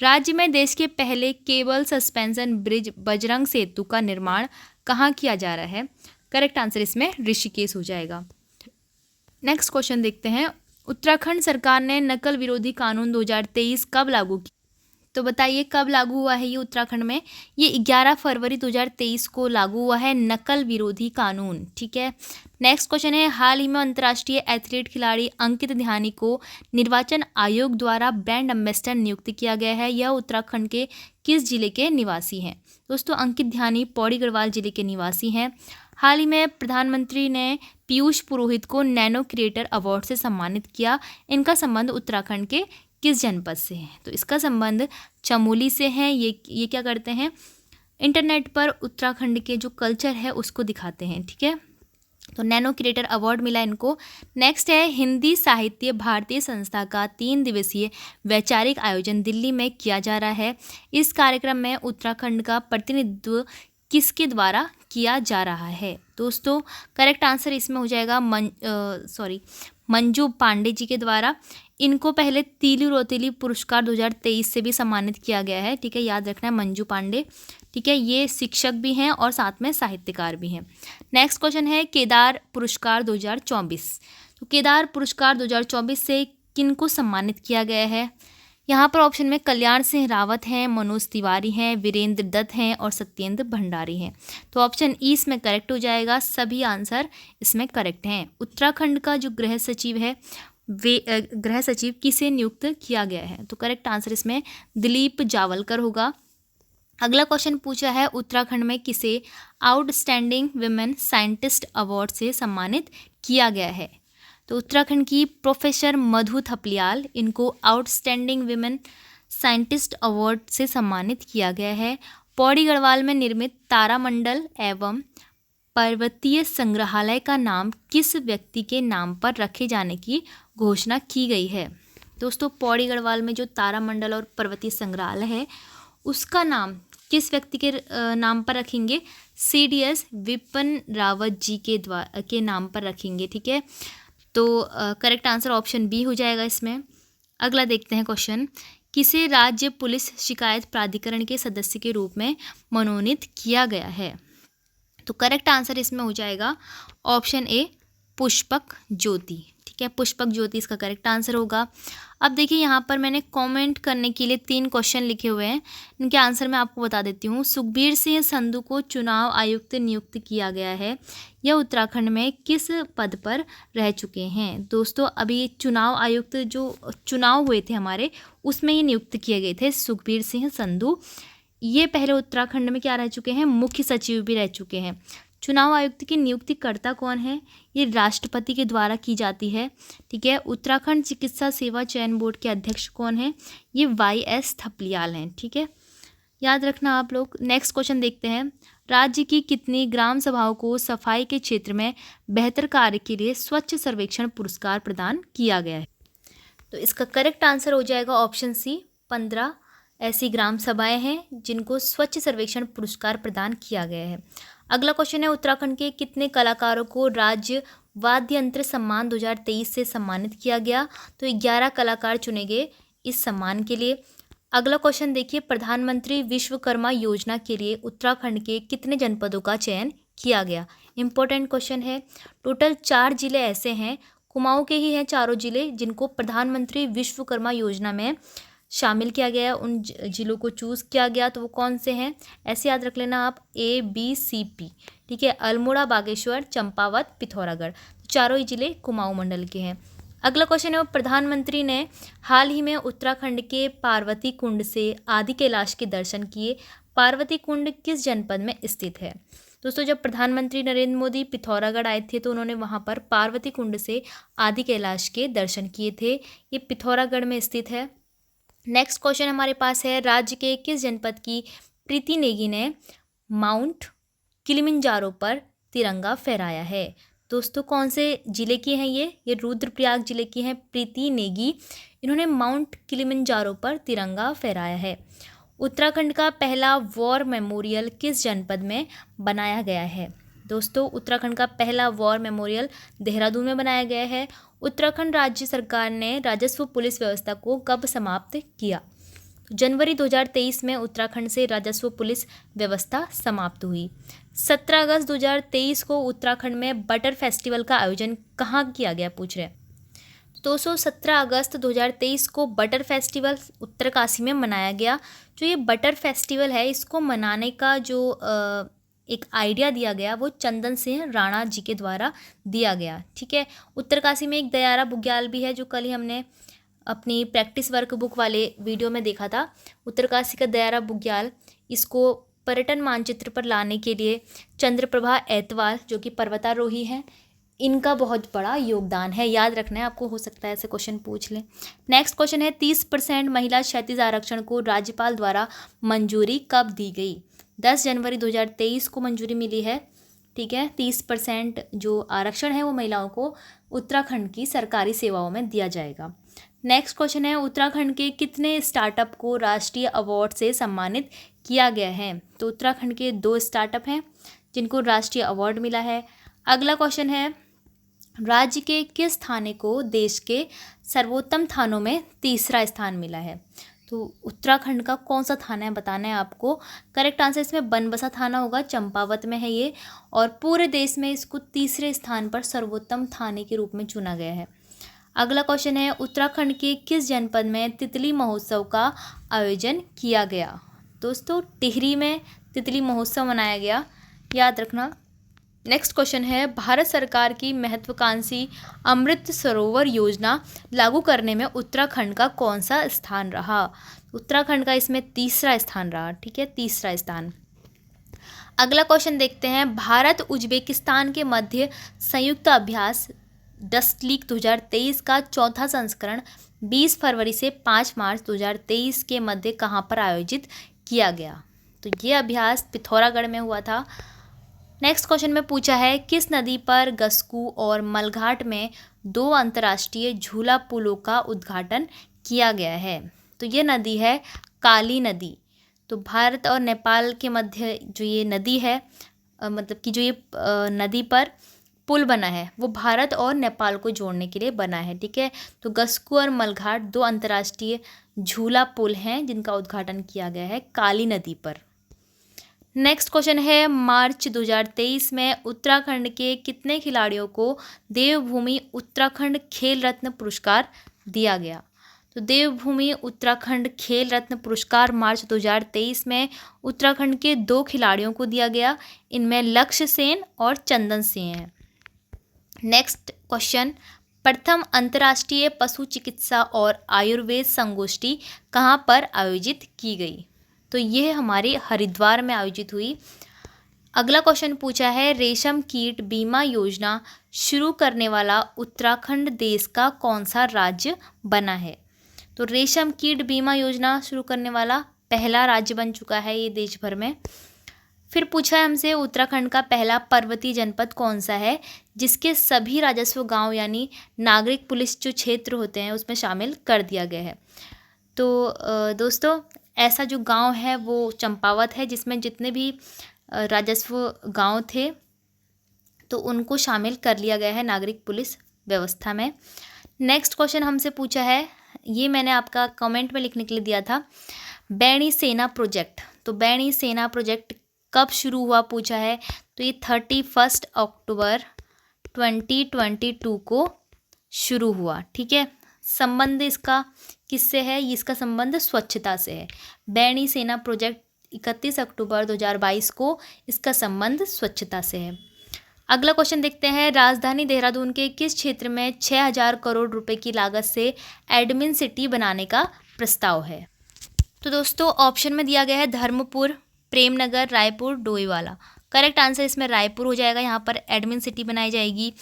राज्य में देश के पहले केबल सस्पेंशन ब्रिज बजरंग सेतु का निर्माण कहाँ किया जा रहा है? करेक्ट आंसर इसमें ऋषिकेश हो जाएगा। नेक्स्ट क्वेश्चन देखते हैं, उत्तराखंड सरकार ने नकल विरोधी कानून 2023 कब लागू किया? तो बताइए कब लागू हुआ है ये उत्तराखंड में? ये 11 फरवरी 2023 को लागू हुआ है नकल विरोधी कानून। ठीक है, नेक्स्ट क्वेश्चन है, हाल ही में अंतर्राष्ट्रीय एथलीट खिलाड़ी अंकित ध्यानी को निर्वाचन आयोग द्वारा ब्रांड एम्बेसडर नियुक्त किया गया है। यह उत्तराखंड के किस जिले के निवासी हैं? दोस्तों, अंकित ध्यानी पौड़ी गढ़वाल जिले के निवासी हैं। हाल ही में प्रधानमंत्री ने पीयूष पुरोहित को नैनो क्रिएटर अवार्ड से सम्मानित किया। इनका संबंध उत्तराखंड के किस जनपद से है? तो इसका संबंध चमोली से है। ये क्या करते हैं, इंटरनेट पर उत्तराखंड के जो कल्चर है उसको दिखाते हैं। ठीक है, तो नैनो क्रिएटर अवार्ड मिला इनको। नेक्स्ट है, हिंदी साहित्य भारतीय संस्था का 3 दिवसीय वैचारिक आयोजन दिल्ली में किया जा रहा है। इस कार्यक्रम में उत्तराखंड का प्रतिनिधित्व किसके द्वारा किया जा रहा है? दोस्तों, करेक्ट आंसर इसमें हो जाएगा मंजू पांडे जी के द्वारा। इनको पहले तीलू रोतेली पुरस्कार 2023 से भी सम्मानित किया गया है। ठीक है, याद रखना है मंजू पांडे। ठीक है, ये शिक्षक भी हैं और साथ में साहित्यकार भी हैं। नेक्स्ट क्वेश्चन है, केदार पुरस्कार 2024। तो केदार पुरस्कार 2024 से किनको सम्मानित किया गया है? यहाँ पर ऑप्शन में कल्याण सिंह रावत हैं, मनोज तिवारी हैं, वीरेंद्र दत्त हैं और सत्येंद्र भंडारी हैं। तो ऑप्शन ई इसमें करेक्ट हो जाएगा। सभी आंसर इसमें करेक्ट हैं। उत्तराखंड का जो गृह सचिव है, गृह सचिव किसे नियुक्त किया गया है? तो करेक्ट आंसर इसमें दिलीप जावलकर होगा। अगला क्वेश्चन पूछा है, उत्तराखंड में किसे आउटस्टैंडिंग वुमेन साइंटिस्ट अवार्ड से सम्मानित किया गया है? तो उत्तराखंड की प्रोफेसर मधु थपलियाल, इनको आउटस्टैंडिंग वुमेन साइंटिस्ट अवार्ड से सम्मानित किया गया है। पौड़ी गढ़वाल में निर्मित तारामंडल एवं पर्वतीय संग्रहालय का नाम किस व्यक्ति के नाम पर रखे जाने की घोषणा की गई है? दोस्तों, पौड़ी गढ़वाल में जो तारामंडल और पर्वतीय संग्रहालय है उसका नाम किस व्यक्ति के नाम पर रखेंगे? CDS विपिन रावत जी के नाम पर रखेंगे। ठीक है, तो करेक्ट आंसर ऑप्शन बी हो जाएगा इसमें। अगला देखते हैं क्वेश्चन, किसे राज्य पुलिस शिकायत प्राधिकरण के सदस्य के रूप में मनोनीत किया गया है? तो करेक्ट आंसर इसमें हो जाएगा ऑप्शन ए, पुष्पक ज्योति। ठीक है, पुष्पक ज्योति इसका करेक्ट आंसर होगा। अब देखिए, यहाँ पर मैंने कमेंट करने के लिए 3 क्वेश्चन लिखे हुए हैं, इनके आंसर मैं आपको बता देती हूँ। सुखबीर सिंह संधू को चुनाव आयुक्त नियुक्त किया गया है। यह उत्तराखंड में किस पद पर रह चुके हैं? दोस्तों, अभी चुनाव आयुक्त जो चुनाव हुए थे हमारे, उसमें ये नियुक्त किए गए थे सुखबीर सिंह संधू। ये पहले उत्तराखंड में क्या रह चुके हैं? मुख्य सचिव भी रह चुके हैं। चुनाव आयुक्त की नियुक्तिकर्ता कौन है? ये राष्ट्रपति के द्वारा की जाती है। ठीक है, उत्तराखंड चिकित्सा सेवा चयन बोर्ड के अध्यक्ष कौन है? ये YS थपलियाल हैं। ठीक है, याद रखना आप लोग। नेक्स्ट क्वेश्चन देखते हैं, राज्य की कितनी ग्राम सभाओं को सफाई के क्षेत्र में बेहतर कार्य के लिए स्वच्छ सर्वेक्षण पुरस्कार प्रदान किया गया है? तो इसका करेक्ट आंसर हो जाएगा ऑप्शन सी, 15 ऐसी ग्राम सभाएं हैं जिनको स्वच्छ सर्वेक्षण पुरस्कार प्रदान किया गया है। अगला क्वेश्चन है, उत्तराखंड के कितने कलाकारों को राज्य वाद्य यंत्र सम्मान 2023 से सम्मानित किया गया? तो 11 कलाकार चुने गए इस सम्मान के लिए। अगला क्वेश्चन देखिए, प्रधानमंत्री विश्वकर्मा योजना के लिए उत्तराखंड के कितने जनपदों का चयन किया गया? इंपॉर्टेंट क्वेश्चन है। टोटल 4 जिले ऐसे हैं, कुमाऊं के ही हैं चारों जिले, जिनको प्रधानमंत्री विश्वकर्मा योजना में शामिल किया गया है, उन जिलों को चूज़ किया गया, तो वो कौन से हैं, ऐसे याद रख लेना आप, ABCP, ठीक है। अल्मोड़ा, बागेश्वर, चंपावत, पिथौरागढ़, तो चारों ही जिले कुमाऊं मंडल के हैं। अगला क्वेश्चन है, प्रधानमंत्री ने हाल ही में उत्तराखंड के पार्वती कुंड से आदि कैलाश के दर्शन किए। पार्वती कुंड किस जनपद में स्थित है? दोस्तों, जब प्रधानमंत्री नरेंद्र मोदी पिथौरागढ़ आए थे तो उन्होंने वहाँ पर पार्वती कुंड से आदि कैलाश के दर्शन किए थे। ये पिथौरागढ़ में स्थित है। नेक्स्ट क्वेश्चन हमारे पास है, राज्य के किस जनपद की प्रीति नेगी ने माउंट किलिमंजारो पर तिरंगा फहराया है? दोस्तों, कौन से जिले की हैं ये रुद्रप्रयाग जिले की हैं प्रीति नेगी। इन्होंने माउंट किलिमंजारो पर तिरंगा फहराया है। उत्तराखंड का पहला वॉर मेमोरियल किस जनपद में बनाया गया है? दोस्तों, उत्तराखंड का पहला वॉर मेमोरियल देहरादून में बनाया गया है। उत्तराखंड राज्य सरकार ने राजस्व पुलिस व्यवस्था को कब समाप्त किया? जनवरी 2023 में उत्तराखंड से राजस्व पुलिस व्यवस्था समाप्त हुई। 17 अगस्त 2023 को उत्तराखंड में बटर फेस्टिवल का आयोजन कहाँ किया गया, पूछ रहे हैं। 17 अगस्त 2023 को बटर फेस्टिवल उत्तरकाशी में मनाया गया। जो ये बटर फेस्टिवल है, इसको मनाने का जो एक आइडिया दिया गया वो चंदन सिंह राणा जी के द्वारा दिया गया, ठीक है। उत्तरकाशी में एक दयारा बुग्याल भी है, जो कल ही हमने अपनी प्रैक्टिस वर्क बुक वाले वीडियो में देखा था। उत्तरकाशी का दयारा बुग्याल, इसको पर्यटन मानचित्र पर लाने के लिए चंद्रप्रभा ऐतवाल जो कि पर्वतारोही हैं, इनका बहुत बड़ा योगदान है। याद रखना है आपको, हो सकता है ऐसे क्वेश्चन पूछ लें। नेक्स्ट क्वेश्चन है, 30% महिला क्षैतिज आरक्षण को राज्यपाल द्वारा मंजूरी कब दी गई? 10 जनवरी 2023 को मंजूरी मिली है, ठीक है। 30% जो आरक्षण है वो महिलाओं को उत्तराखंड की सरकारी सेवाओं में दिया जाएगा। नेक्स्ट क्वेश्चन है, उत्तराखंड के कितने स्टार्टअप को राष्ट्रीय अवार्ड से सम्मानित किया गया है? तो उत्तराखंड के 2 स्टार्टअप हैं जिनको राष्ट्रीय अवार्ड मिला है। अगला क्वेश्चन है, राज्य के किस थाने को देश के सर्वोत्तम थानों में तीसरा स्थान मिला है? तो उत्तराखंड का कौन सा थाना है बताना है आपको। करेक्ट आंसर इसमें बनबसा थाना होगा, चंपावत में है ये, और पूरे देश में इसको तीसरे स्थान पर सर्वोत्तम थाने के रूप में चुना गया है। अगला क्वेश्चन है, उत्तराखंड के किस जनपद में तितली महोत्सव का आयोजन किया गया? दोस्तों, टिहरी में तितली महोत्सव मनाया गया, याद रखना। नेक्स्ट क्वेश्चन है, भारत सरकार की महत्वाकांक्षी अमृत सरोवर योजना लागू करने में उत्तराखंड का कौन सा स्थान रहा? उत्तराखंड का इसमें तीसरा स्थान रहा, ठीक है, तीसरा स्थान। अगला क्वेश्चन देखते हैं, भारत उज्बेकिस्तान के मध्य संयुक्त अभ्यास डस्ट लीग 2023 का चौथा संस्करण 20 फरवरी से 5 मार्च 2023 के मध्य कहाँ पर आयोजित किया गया? तो ये अभ्यास पिथौरागढ़ में हुआ था। नेक्स्ट क्वेश्चन में पूछा है, किस नदी पर गस्कू और मलघाट में 2 अंतर्राष्ट्रीय झूला पुलों का उद्घाटन किया गया है? तो ये नदी है काली नदी। तो भारत और नेपाल के मध्य जो ये नदी है, मतलब कि जो ये नदी पर पुल बना है वो भारत और नेपाल को जोड़ने के लिए बना है, ठीक है। तो गस्कू और मलघाट 2 अंतर्राष्ट्रीय झूला पुल हैं जिनका उद्घाटन किया गया है काली नदी पर। नेक्स्ट क्वेश्चन है, मार्च 2023 में उत्तराखंड के कितने खिलाड़ियों को देवभूमि उत्तराखंड खेल रत्न पुरस्कार दिया गया? तो देवभूमि उत्तराखंड खेल रत्न पुरस्कार मार्च 2023 में उत्तराखंड के 2 खिलाड़ियों को दिया गया। इनमें लक्ष्य सेन और चंदन सिंह हैं। नेक्स्ट क्वेश्चन, प्रथम अंतर्राष्ट्रीय पशु चिकित्सा और आयुर्वेद संगोष्ठी कहाँ पर आयोजित की गई? तो यह हमारे हरिद्वार में आयोजित हुई। अगला क्वेश्चन पूछा है, रेशम कीट बीमा योजना शुरू करने वाला उत्तराखंड देश का कौन सा राज्य बना है? तो रेशम कीट बीमा योजना शुरू करने वाला पहला राज्य बन चुका है ये देश भर में। फिर पूछा है हमसे, उत्तराखंड का पहला पर्वतीय जनपद कौन सा है जिसके सभी राजस्व गांव यानी नागरिक पुलिस जो क्षेत्र होते हैं उसमें शामिल कर दिया गया है? तो दोस्तों, ऐसा जो गांव है वो चंपावत है, जिसमें जितने भी राजस्व गांव थे तो उनको शामिल कर लिया गया है नागरिक पुलिस व्यवस्था में। नेक्स्ट क्वेश्चन हमसे पूछा है, ये मैंने आपका कमेंट में लिखने के लिए दिया था, बैणी सेना प्रोजेक्ट। तो बैणी सेना प्रोजेक्ट कब शुरू हुआ पूछा है? तो ये 31 अक्टूबर 2022 को शुरू हुआ, ठीक है। संबंध इसका किससे है? इसका संबंध स्वच्छता से है। बैणी सेना प्रोजेक्ट 31 अक्टूबर 2022 को इसका संबंध स्वच्छता से है। अगला क्वेश्चन देखते हैं, राजधानी देहरादून के किस क्षेत्र में 6000 करोड़ रुपए की लागत से एडमिन सिटी बनाने का प्रस्ताव है? तो दोस्तों ऑप्शन में दिया गया है धर्मपुर, प्रेमनगर, रायपुर, डोईवाला। करेक्ट आंसर इसमें रायपुर हो जाएगा। यहाँ पर एडमिन सिटी बनाई जाएगी।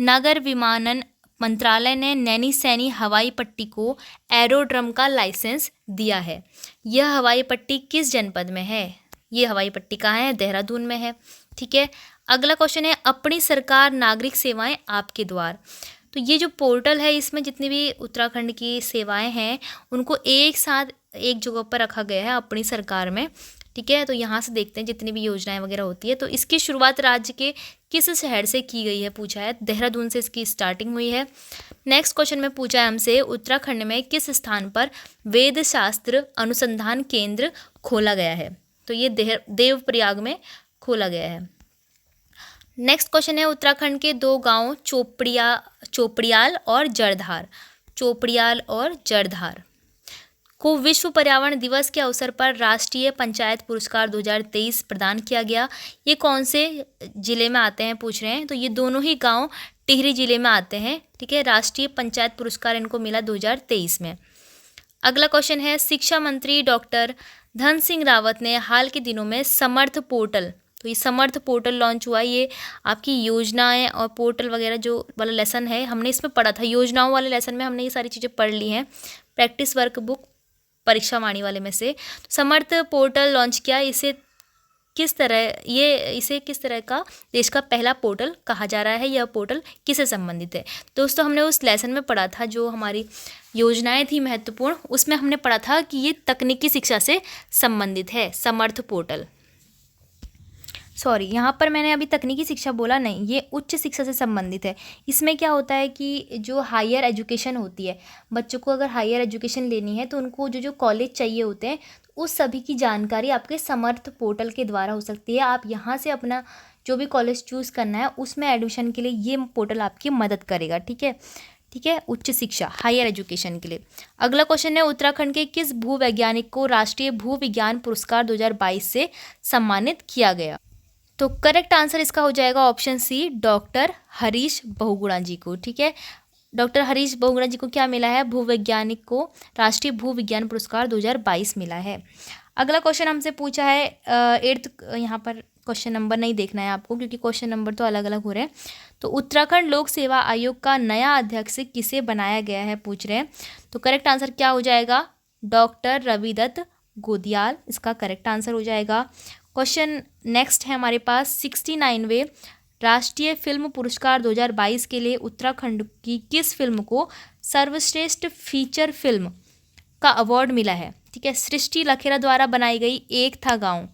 नागर विमानन मंत्रालय ने नैनी सैनी हवाई पट्टी को एरोड्रम का लाइसेंस दिया है। यह हवाई पट्टी किस जनपद में है? ये हवाई पट्टी कहाँ है? देहरादून में है। ठीक है, अगला क्वेश्चन है, अपनी सरकार नागरिक सेवाएं आपके द्वार। तो ये जो पोर्टल है इसमें जितनी भी उत्तराखंड की सेवाएं हैं उनको एक साथ एक जगह पर रखा गया है अपनी सरकार में। ठीक है, तो यहाँ से देखते हैं जितनी भी योजनाएं वगैरह होती है। तो इसकी शुरुआत राज्य के किस शहर से की गई है पूछा है? देहरादून से इसकी स्टार्टिंग हुई है। नेक्स्ट क्वेश्चन में पूछा है हमसे, उत्तराखंड में किस स्थान पर वेद शास्त्र अनुसंधान केंद्र खोला गया है? तो ये देवप्रयाग में खोला गया है। नेक्स्ट क्वेश्चन है, उत्तराखंड के दो गांव चोपड़ियाल और जड़धार, चोपड़ियाल और जड़धार को विश्व पर्यावरण दिवस के अवसर पर राष्ट्रीय पंचायत पुरस्कार 2023 प्रदान किया गया। ये कौन से जिले में आते हैं पूछ रहे हैं? तो ये दोनों ही गांव टिहरी जिले में आते हैं। ठीक है, राष्ट्रीय पंचायत पुरस्कार इनको मिला 2023 में। अगला क्वेश्चन है, शिक्षा मंत्री डॉक्टर धन सिंह रावत ने हाल के दिनों में समर्थ पोर्टल, तो ये समर्थ पोर्टल लॉन्च हुआ। ये आपकी योजनाएं और पोर्टल वगैरह जो वाला लेसन है हमने इसमें पढ़ा था, योजनाओं वाले लेसन में हमने ये सारी चीज़ें पढ़ ली हैं, प्रैक्टिस वर्क बुक परीक्षा वाणी वाले में से। समर्थ पोर्टल लॉन्च किया। इसे किस तरह का देश का पहला पोर्टल कहा जा रहा है? यह पोर्टल किससे संबंधित है? दोस्तों हमने उस लेसन में पढ़ा था जो हमारी योजनाएं थी महत्वपूर्ण, उसमें हमने पढ़ा था कि ये तकनीकी शिक्षा से संबंधित है समर्थ पोर्टल। सॉरी, यहाँ पर मैंने अभी तकनीकी शिक्षा बोला नहीं, ये उच्च शिक्षा से संबंधित है। इसमें क्या होता है कि जो हायर एजुकेशन होती है, बच्चों को अगर हायर एजुकेशन लेनी है तो उनको जो कॉलेज चाहिए होते हैं उस सभी की जानकारी आपके समर्थ पोर्टल के द्वारा हो सकती है। आप यहाँ से अपना जो भी कॉलेज चूज़ करना है उसमें एडमिशन के लिए ये पोर्टल आपकी मदद करेगा। ठीक है, उच्च शिक्षा हायर एजुकेशन के लिए। अगला क्वेश्चन है, उत्तराखंड के किस भूवैज्ञानिक को राष्ट्रीय भूविज्ञान पुरस्कार 2022 से सम्मानित किया गया? तो करेक्ट आंसर इसका हो जाएगा option C, doctor Harish Bahuguna ji को। ठीक है, डॉक्टर हरीश बहुगुणा जी को क्या मिला है? भूवैज्ञानिक को राष्ट्रीय भूविज्ञान पुरस्कार 2022 मिला है। अगला क्वेश्चन हमसे पूछा है 8th, यहाँ पर क्वेश्चन नंबर नहीं देखना है आपको क्योंकि क्वेश्चन नंबर तो अलग अलग हो रहे हैं। तो उत्तराखंड लोक सेवा आयोग का नया अध्यक्ष किसे बनाया गया है पूछ रहे हैं। तो करेक्ट आंसर क्या हो जाएगा? डॉक्टर रविदत्त गोदियाल इसका करेक्ट आंसर हो जाएगा। क्वेश्चन नेक्स्ट है हमारे पास, 69वें राष्ट्रीय फिल्म पुरस्कार 2022 के लिए उत्तराखंड की किस फिल्म को सर्वश्रेष्ठ फीचर फिल्म का अवार्ड मिला है? ठीक है, सृष्टि लखेरा द्वारा बनाई गई एक था गाँव।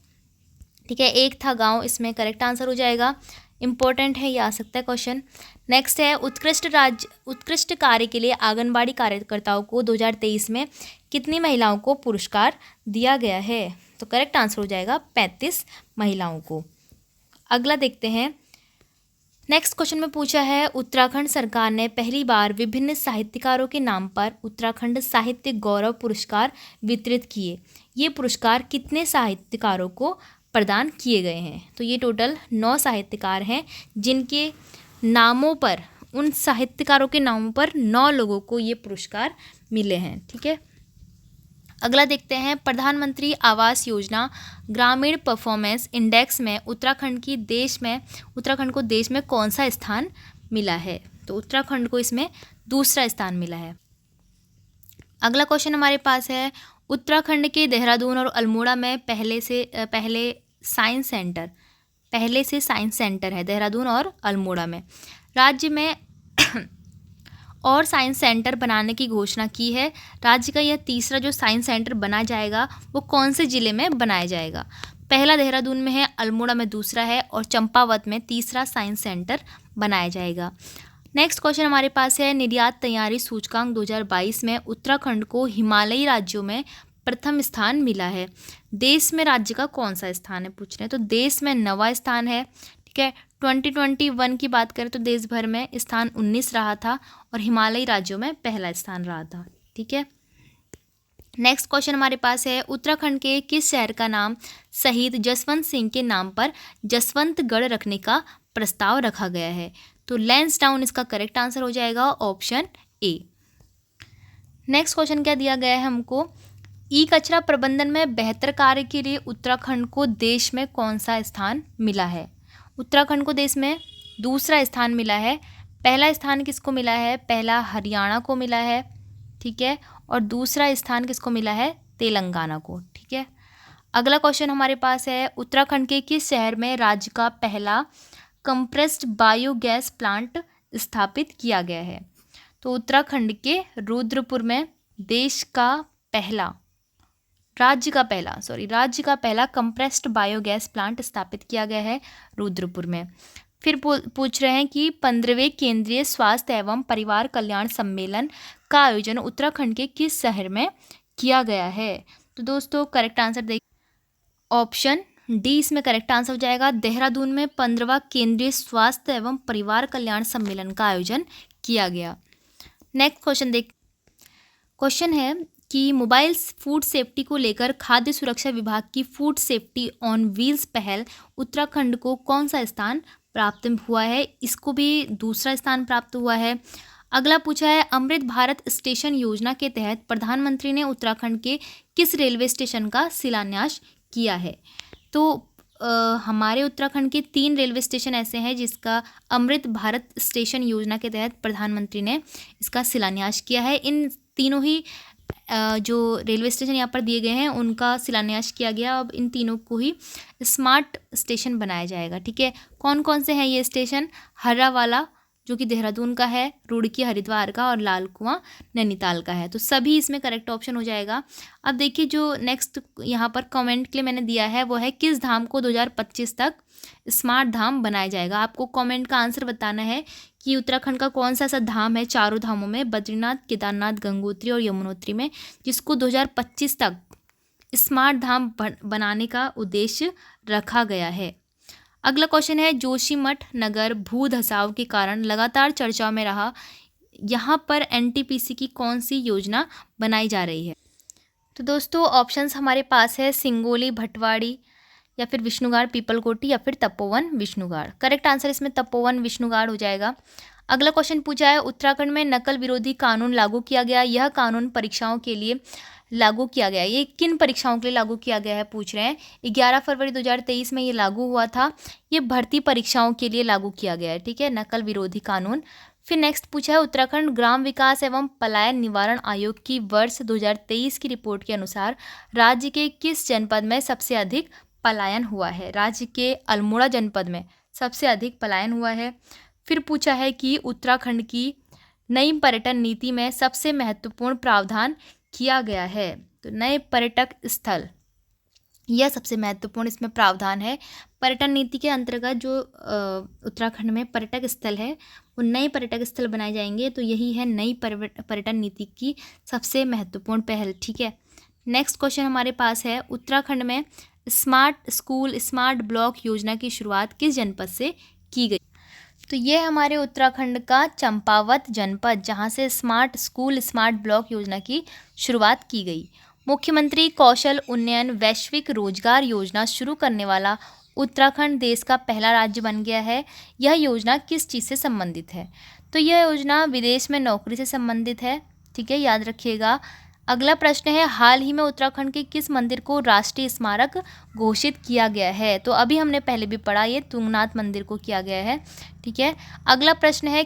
ठीक है, एक था गाँव इसमें करेक्ट आंसर हो जाएगा। इम्पोर्टेंट है, ये आ सकता है क्वेश्चन। नेक्स्ट है, उत्कृष्ट कार्य के लिए आंगनबाड़ी कार्यकर्ताओं को 2023 में कितनी महिलाओं को पुरस्कार दिया गया है? तो करेक्ट आंसर हो जाएगा 35 महिलाओं को। अगला देखते हैं, नेक्स्ट क्वेश्चन में पूछा है, उत्तराखंड सरकार ने पहली बार विभिन्न साहित्यकारों के नाम पर उत्तराखंड साहित्य गौरव पुरस्कार वितरित किए। ये पुरस्कार कितने साहित्यकारों को प्रदान किए गए हैं? तो ये टोटल 9 साहित्यकार हैं जिनके नामों पर, उन साहित्यकारों के नामों पर 9 लोगों को ये पुरस्कार मिले हैं। ठीक है, अगला देखते हैं, प्रधानमंत्री आवास योजना ग्रामीण परफॉर्मेंस इंडेक्स में उत्तराखंड को देश में कौन सा स्थान मिला है? तो उत्तराखंड को इसमें दूसरा स्थान मिला है। अगला क्वेश्चन हमारे पास है, उत्तराखंड के देहरादून और अल्मोड़ा में पहले से साइंस सेंटर है देहरादून और अल्मोड़ा में। राज्य में और साइंस सेंटर बनाने की घोषणा की है। राज्य का यह तीसरा जो साइंस सेंटर बनाया जाएगा वो कौन से ज़िले में बनाया जाएगा? पहला देहरादून में है, अल्मोड़ा में दूसरा है और चंपावत में तीसरा साइंस सेंटर बनाया जाएगा। नेक्स्ट क्वेश्चन हमारे पास है, निर्यात तैयारी सूचकांक 2022 में उत्तराखंड को हिमालयी राज्यों में प्रथम स्थान मिला है। देश में राज्य का कौन सा स्थान है पूछ रहे हैं? तो देश में 9वां स्थान है। ठीक है। 2021 की बात करें तो देश भर में स्थान 19 रहा था और हिमालयी राज्यों में पहला स्थान रहा था। ठीक है। नेक्स्ट क्वेश्चन हमारे पास है, उत्तराखंड के किस शहर का नाम शहीद जसवंत सिंह के नाम पर जसवंतगढ़ रखने का प्रस्ताव रखा गया है? तो लैंसडाउन इसका करेक्ट आंसर हो जाएगा, ऑप्शन ए। नेक्स्ट क्वेश्चन क्या दिया गया है हमको, ई कचरा प्रबंधन में बेहतर कार्य के लिए उत्तराखंड को देश में कौन सा स्थान मिला है? उत्तराखंड को देश में दूसरा स्थान मिला है। पहला स्थान किसको मिला है? पहला हरियाणा को मिला है, ठीक है, और दूसरा स्थान किसको मिला है? तेलंगाना को। ठीक है। अगला क्वेश्चन हमारे पास है, उत्तराखंड के किस शहर में राज्य का पहला कंप्रेस्ड बायोगैस प्लांट स्थापित किया गया है? तो उत्तराखंड के रुद्रपुर में राज्य का पहला कंप्रेस्ड बायोगैस प्लांट स्थापित किया गया है रुद्रपुर में। फिर पूछ रहे हैं कि 15वें केंद्रीय स्वास्थ्य एवं परिवार कल्याण सम्मेलन का आयोजन उत्तराखंड के किस शहर में किया गया है? तो दोस्तों करेक्ट आंसर देखिए, ऑप्शन डी इसमें करेक्ट आंसर हो जाएगा। देहरादून में 15वां केंद्रीय स्वास्थ्य एवं परिवार कल्याण सम्मेलन का आयोजन किया गया। नेक्स्ट क्वेश्चन है कि मोबाइल फूड सेफ्टी को लेकर खाद्य सुरक्षा विभाग की फूड सेफ्टी ऑन व्हील्स पहल उत्तराखंड को कौन सा स्थान प्राप्त हुआ है? इसको भी दूसरा स्थान प्राप्त हुआ है। अगला पूछा है, अमृत भारत स्टेशन योजना के तहत प्रधानमंत्री ने उत्तराखंड के किस रेलवे स्टेशन का शिलान्यास किया है? तो हमारे उत्तराखंड के 3 रेलवे स्टेशन ऐसे हैं जिसका अमृत भारत स्टेशन योजना के तहत प्रधानमंत्री ने इसका शिलान्यास किया है। इन तीनों ही जो रेलवे स्टेशन यहाँ पर दिए गए हैं उनका शिलान्यास किया गया। अब इन तीनों को ही स्मार्ट स्टेशन बनाया जाएगा। ठीक है। कौन कौन से हैं ये स्टेशन? हर्रावाला जो कि देहरादून का है, रुड़की हरिद्वार का, और लाल कुआं नैनीताल का है। तो सभी इसमें करेक्ट ऑप्शन हो जाएगा। अब देखिए जो नेक्स्ट यहाँ पर कमेंट के लिए मैंने दिया है वो है, किस धाम को 2025 तक स्मार्ट धाम बनाया जाएगा? आपको कमेंट का आंसर बताना है कि उत्तराखंड का कौन सा ऐसा धाम है चारों धामों में, बद्रीनाथ, केदारनाथ, गंगोत्री और यमुनोत्री में, जिसको 2025 तक स्मार्ट धाम बनाने का उद्देश्य रखा गया है। अगला क्वेश्चन है, जोशीमठ नगर भू धसाव के कारण लगातार चर्चा में रहा, यहाँ पर एनटीपीसी की कौन सी योजना बनाई जा रही है? तो दोस्तों ऑप्शंस हमारे पास है, सिंगोली भटवाड़ी, या फिर विष्णुगाड़ पीपलकोटी, या फिर तपोवन विष्णुगाड़। करेक्ट आंसर इसमें तपोवन विष्णुगाड़ हो जाएगा। अगला क्वेश्चन पूछा है, उत्तराखंड में नकल विरोधी कानून लागू किया गया, यह कानून परीक्षाओं के लिए लागू किया गया, ये किन परीक्षाओं के लिए लागू किया गया है पूछ रहे हैं। 11 फरवरी 2023 में ये लागू हुआ था। ये भर्ती परीक्षाओं के लिए लागू किया गया है। ठीक है, नकल विरोधी कानून। फिर नेक्स्ट पूछा है, उत्तराखंड ग्राम विकास एवं पलायन निवारण आयोग की वर्ष 2023 की रिपोर्ट के अनुसार राज्य के किस जनपद में सबसे अधिक पलायन हुआ है? राज्य के अल्मोड़ा जनपद में सबसे अधिक पलायन हुआ है। फिर पूछा है कि उत्तराखंड की नई पर्यटन नीति में सबसे महत्वपूर्ण प्रावधान किया गया है। तो नए पर्यटक स्थल, यह सबसे महत्वपूर्ण इसमें प्रावधान है। पर्यटन नीति के अंतर्गत जो उत्तराखंड में पर्यटक स्थल है वो नए पर्यटक स्थल बनाए जाएंगे। तो यही है नई पर्यटन नीति की सबसे महत्वपूर्ण पहल। ठीक है। नेक्स्ट क्वेश्चन हमारे पास है, उत्तराखंड में स्मार्ट स्कूल स्मार्ट ब्लॉक योजना की शुरुआत किस जनपद से की गई? तो ये हमारे उत्तराखंड का चंपावत जनपद, जहाँ से स्मार्ट स्कूल स्मार्ट ब्लॉक योजना की शुरुआत की गई। मुख्यमंत्री कौशल उन्नयन वैश्विक रोजगार योजना शुरू करने वाला उत्तराखंड देश का पहला राज्य बन गया है। यह योजना किस चीज़ से संबंधित है? तो यह योजना विदेश में नौकरी से संबंधित है। ठीक है, याद रखिएगा। अगला प्रश्न है, हाल ही में उत्तराखंड के किस मंदिर को राष्ट्रीय स्मारक घोषित किया गया है? तो अभी हमने पहले भी पढ़ा, ये तुंगनाथ मंदिर को किया गया है। ठीक है। अगला प्रश्न है,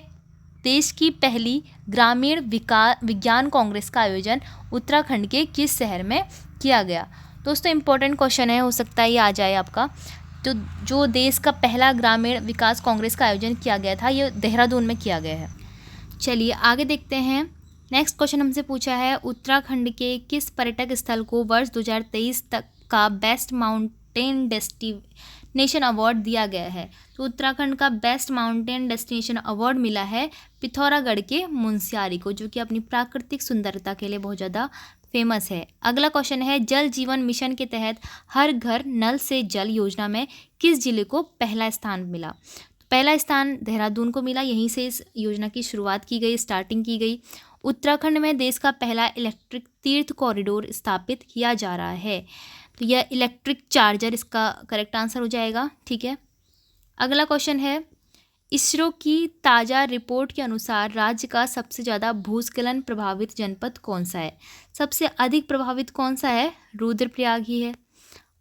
देश की पहली ग्रामीण विज्ञान कांग्रेस का आयोजन उत्तराखंड के किस शहर में किया गया? दोस्तों इंपॉर्टेंट क्वेश्चन है, हो सकता है ये आ जाए आपका। तो जो देश का पहला ग्रामीण विकास कांग्रेस का आयोजन किया गया था, ये देहरादून में किया गया है। चलिए आगे देखते हैं। नेक्स्ट क्वेश्चन हमसे पूछा है, उत्तराखंड के किस पर्यटक स्थल को वर्ष 2023 तक का बेस्ट माउंटेन डेस्टिनेशन अवार्ड दिया गया है? तो उत्तराखंड का बेस्ट माउंटेन डेस्टिनेशन अवार्ड मिला है पिथौरागढ़ के मुनस्यारी को, जो कि अपनी प्राकृतिक सुंदरता के लिए बहुत ज़्यादा फेमस है। अगला क्वेश्चन है, जल जीवन मिशन के तहत हर घर नल से जल योजना में किस जिले को पहला स्थान मिला? पहला स्थान देहरादून को मिला, यहीं से इस योजना की शुरुआत की गई, स्टार्टिंग की गई। उत्तराखंड में देश का पहला इलेक्ट्रिक तीर्थ कॉरिडोर स्थापित किया जा रहा है, तो यह इलेक्ट्रिक चार्जर इसका करेक्ट आंसर हो जाएगा। ठीक है, अगला क्वेश्चन है, इसरो की ताज़ा रिपोर्ट के अनुसार राज्य का सबसे ज़्यादा भूस्खलन प्रभावित जनपद कौन सा है? सबसे अधिक प्रभावित कौन सा है? रुद्रप्रयाग ही है।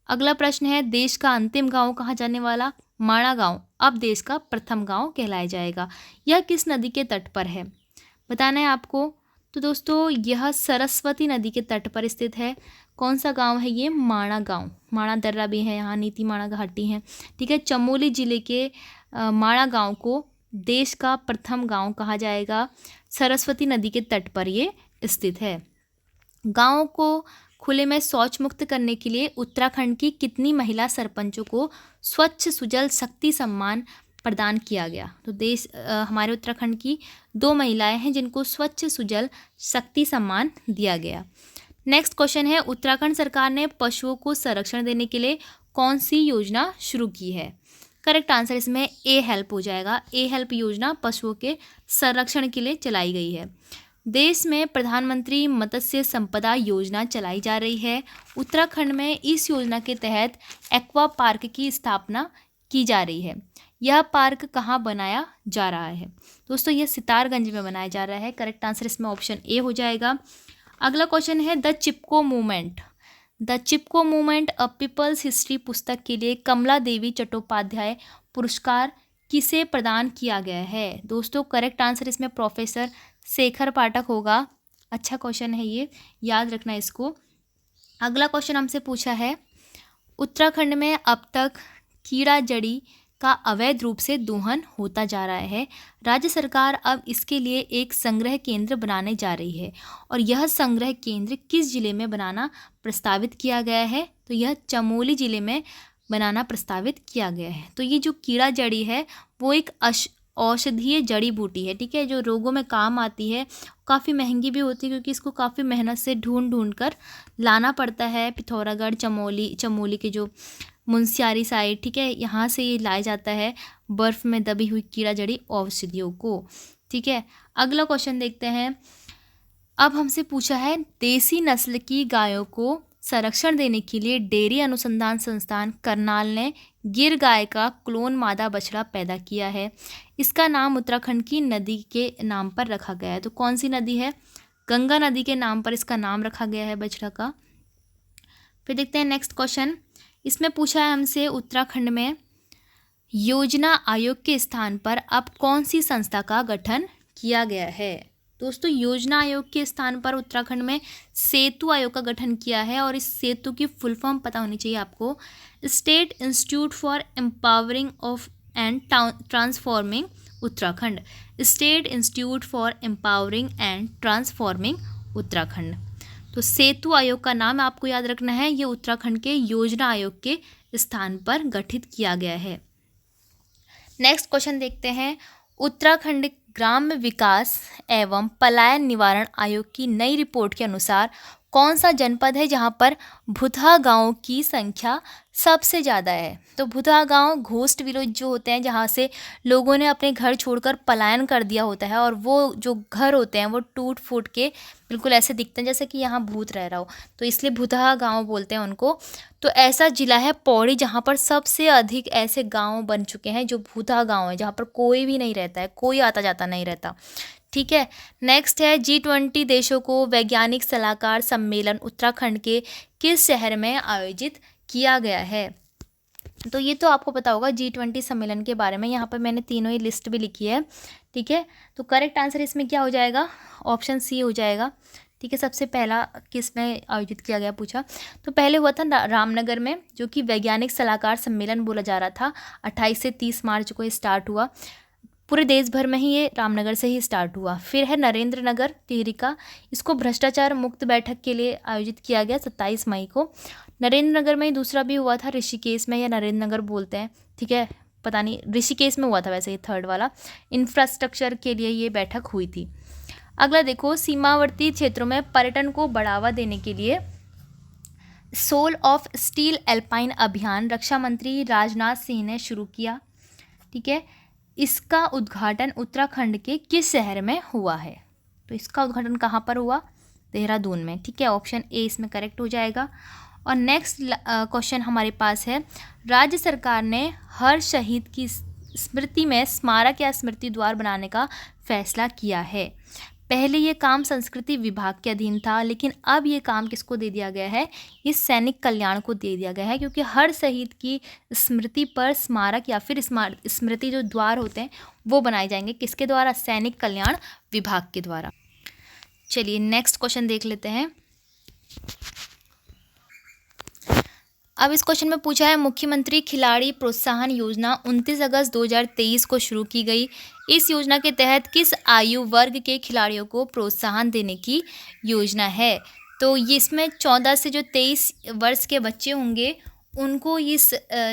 अगला प्रश्न है, देश का अंतिम गांव कहा जाने वाला माणा गांव अब देश का प्रथम गांव कहलाया जाएगा। यह किस नदी के तट पर है, बताना है आपको। तो दोस्तों यह सरस्वती नदी के तट पर स्थित है। कौन सा गांव है ये? माणा गांव। माणा दर्रा भी है यहाँ, नीति माणा घाटी है। ठीक है, चमोली जिले के माणा गांव को देश का प्रथम गांव कहा जाएगा। सरस्वती नदी के तट पर ये स्थित है। गांव को खुले में शौच मुक्त करने के लिए उत्तराखंड की कितनी महिला सरपंचों को स्वच्छ सुजल शक्ति सम्मान प्रदान किया गया? तो हमारे उत्तराखंड की 2 महिलाएं हैं जिनको स्वच्छ सुजल शक्ति सम्मान दिया गया। नेक्स्ट क्वेश्चन है, उत्तराखंड सरकार ने पशुओं को संरक्षण देने के लिए कौन सी योजना शुरू की है? करेक्ट आंसर इसमें ए हेल्प हो जाएगा। ए हेल्प योजना पशुओं के संरक्षण के लिए चलाई गई है। देश में प्रधानमंत्री मत्स्य संपदा योजना चलाई जा रही है। उत्तराखंड में इस योजना के तहत एक्वा पार्क की स्थापना की जा रही है। यह पार्क कहाँ बनाया जा रहा है? दोस्तों यह सितारगंज में बनाया जा रहा है। करेक्ट आंसर इसमें ऑप्शन ए हो जाएगा। अगला क्वेश्चन है, the Chipko movement a people's history पुस्तक के लिए कमला देवी चट्टोपाध्याय पुरस्कार किसे प्रदान किया गया है? दोस्तों करेक्ट आंसर इसमें प्रोफेसर शेखर पाठक होगा। अच्छा क्वेश्चन है ये, याद रखना इसको। अगला क्वेश्चन हमसे पूछा है, उत्तराखंड में अब तक कीड़ा जड़ी का अवैध रूप से दोहन होता जा रहा है। राज्य सरकार अब इसके लिए एक संग्रह केंद्र बनाने जा रही है और यह संग्रह केंद्र किस जिले में बनाना प्रस्तावित किया गया है? तो यह चमोली जिले में बनाना प्रस्तावित किया गया है। तो ये जो कीड़ा जड़ी है वो एक औषधीय जड़ी बूटी है। ठीक है, जो रोगों में काम आती है, काफ़ी महंगी भी होती है क्योंकि इसको काफ़ी मेहनत से ढूंढ कर लाना पड़ता है। पिथौरागढ़, चमोली के जो मुंशियारी साइड, ठीक है, यहाँ से ये लाया जाता है बर्फ़ में दबी हुई कीड़ा जड़ी औषधियों को। ठीक है, अगला क्वेश्चन देखते हैं। अब हमसे पूछा है, देसी नस्ल की गायों को संरक्षण देने के लिए डेयरी अनुसंधान संस्थान करनाल ने गिर गाय का क्लोन मादा बछड़ा पैदा किया है। इसका नाम उत्तराखंड की नदी के नाम पर रखा गया है। तो कौन सी नदी है? गंगा नदी के नाम पर इसका नाम रखा गया है बछड़ा का। फिर देखते हैं नेक्स्ट क्वेश्चन। इसमें पूछा है हमसे, उत्तराखंड में योजना आयोग के स्थान पर अब कौन सी संस्था का गठन किया गया है? दोस्तों योजना आयोग के स्थान पर उत्तराखंड में सेतु आयोग का गठन किया है और इस सेतु की फुल फॉर्म पता होनी चाहिए आपको। State institute for empowering of and transforming Uttarakhand. State institute for empowering and transforming Uttarakhand. तो सेतु आयोग का नाम आपको याद रखना है, ये उत्तराखंड के योजना आयोग के स्थान पर गठित किया गया है। नेक्स्ट क्वेश्चन देखते हैं। उत्तराखंड ग्राम्य विकास एवं पलायन निवारण आयोग की नई रिपोर्ट के अनुसार कौन सा जनपद है जहां पर भुतहा गांव की संख्या सबसे ज़्यादा है? तो भुतहा गांव घोस्ट विलेज जो होते हैं जहां से लोगों ने अपने घर छोड़कर पलायन कर दिया होता है और वो जो घर होते हैं वो टूट फूट के बिल्कुल ऐसे दिखते हैं जैसे कि यहाँ भूत रह रहा हो, तो इसलिए भुतहा गांव बोलते हैं उनको। तो ऐसा जिला है पौड़ी जहाँ पर सबसे अधिक ऐसे गाँव बन चुके हैं जो भुतहा गाँव है, जहाँ पर कोई भी नहीं रहता है, कोई आता जाता नहीं रहता। ठीक है, नेक्स्ट है G20 देशों को वैज्ञानिक सलाहकार सम्मेलन उत्तराखंड के किस शहर में आयोजित किया गया है? तो ये तो आपको पता होगा G20 सम्मेलन के बारे में, यहाँ पर मैंने तीनों ही लिस्ट भी लिखी है। ठीक है, तो करेक्ट आंसर इसमें क्या हो जाएगा? ऑप्शन सी हो जाएगा। ठीक है, सबसे पहला किस में आयोजित किया गया पूछा, तो पहले हुआ था रामनगर में, जो कि वैज्ञानिक सलाहकार सम्मेलन बोला जा रहा था। 28 से 30 मार्च को ये स्टार्ट हुआ। पूरे देश भर में ही ये रामनगर से ही स्टार्ट हुआ। फिर है नरेंद्र नगर टिहरी का, इसको भ्रष्टाचार मुक्त बैठक के लिए आयोजित किया गया 27 मई को। नरेंद्र नगर में ही दूसरा भी हुआ था, ऋषिकेश में, या नरेंद्र नगर बोलते हैं, ठीक है, पता नहीं, ऋषिकेश में हुआ था वैसे ये थर्ड वाला। इंफ्रास्ट्रक्चर के लिए ये बैठक हुई थी। अगला देखो, सीमावर्ती क्षेत्रों में पर्यटन को बढ़ावा देने के लिए सोल ऑफ स्टील एल्पाइन अभियान रक्षा मंत्री राजनाथ सिंह ने शुरू किया। ठीक है, इसका उद्घाटन उत्तराखंड के किस शहर में हुआ है? तो इसका उद्घाटन कहाँ पर हुआ? देहरादून में। ठीक है, ऑप्शन ए इसमें करेक्ट हो जाएगा। और नेक्स्ट क्वेश्चन हमारे पास है, राज्य सरकार ने हर शहीद की स्मृति में स्मारक या स्मृति द्वार बनाने का फैसला किया है। पहले ये काम संस्कृति विभाग के अधीन था, लेकिन अब ये काम किसको दे दिया गया है? ये सैनिक कल्याण को दे दिया गया है, क्योंकि हर शहीद की स्मृति पर स्मारक या फिर स्मृति जो द्वार होते हैं वो बनाए जाएंगे। किसके द्वारा? सैनिक कल्याण विभाग के द्वारा। चलिए नेक्स्ट क्वेश्चन देख लेते हैं। अब इस क्वेश्चन में पूछा है, मुख्यमंत्री खिलाड़ी प्रोत्साहन योजना 29 अगस्त 2023 को शुरू की गई। इस योजना के तहत किस आयु वर्ग के खिलाड़ियों को प्रोत्साहन देने की योजना है? तो ये इसमें 14 से जो 23 वर्ष के बच्चे होंगे उनको इस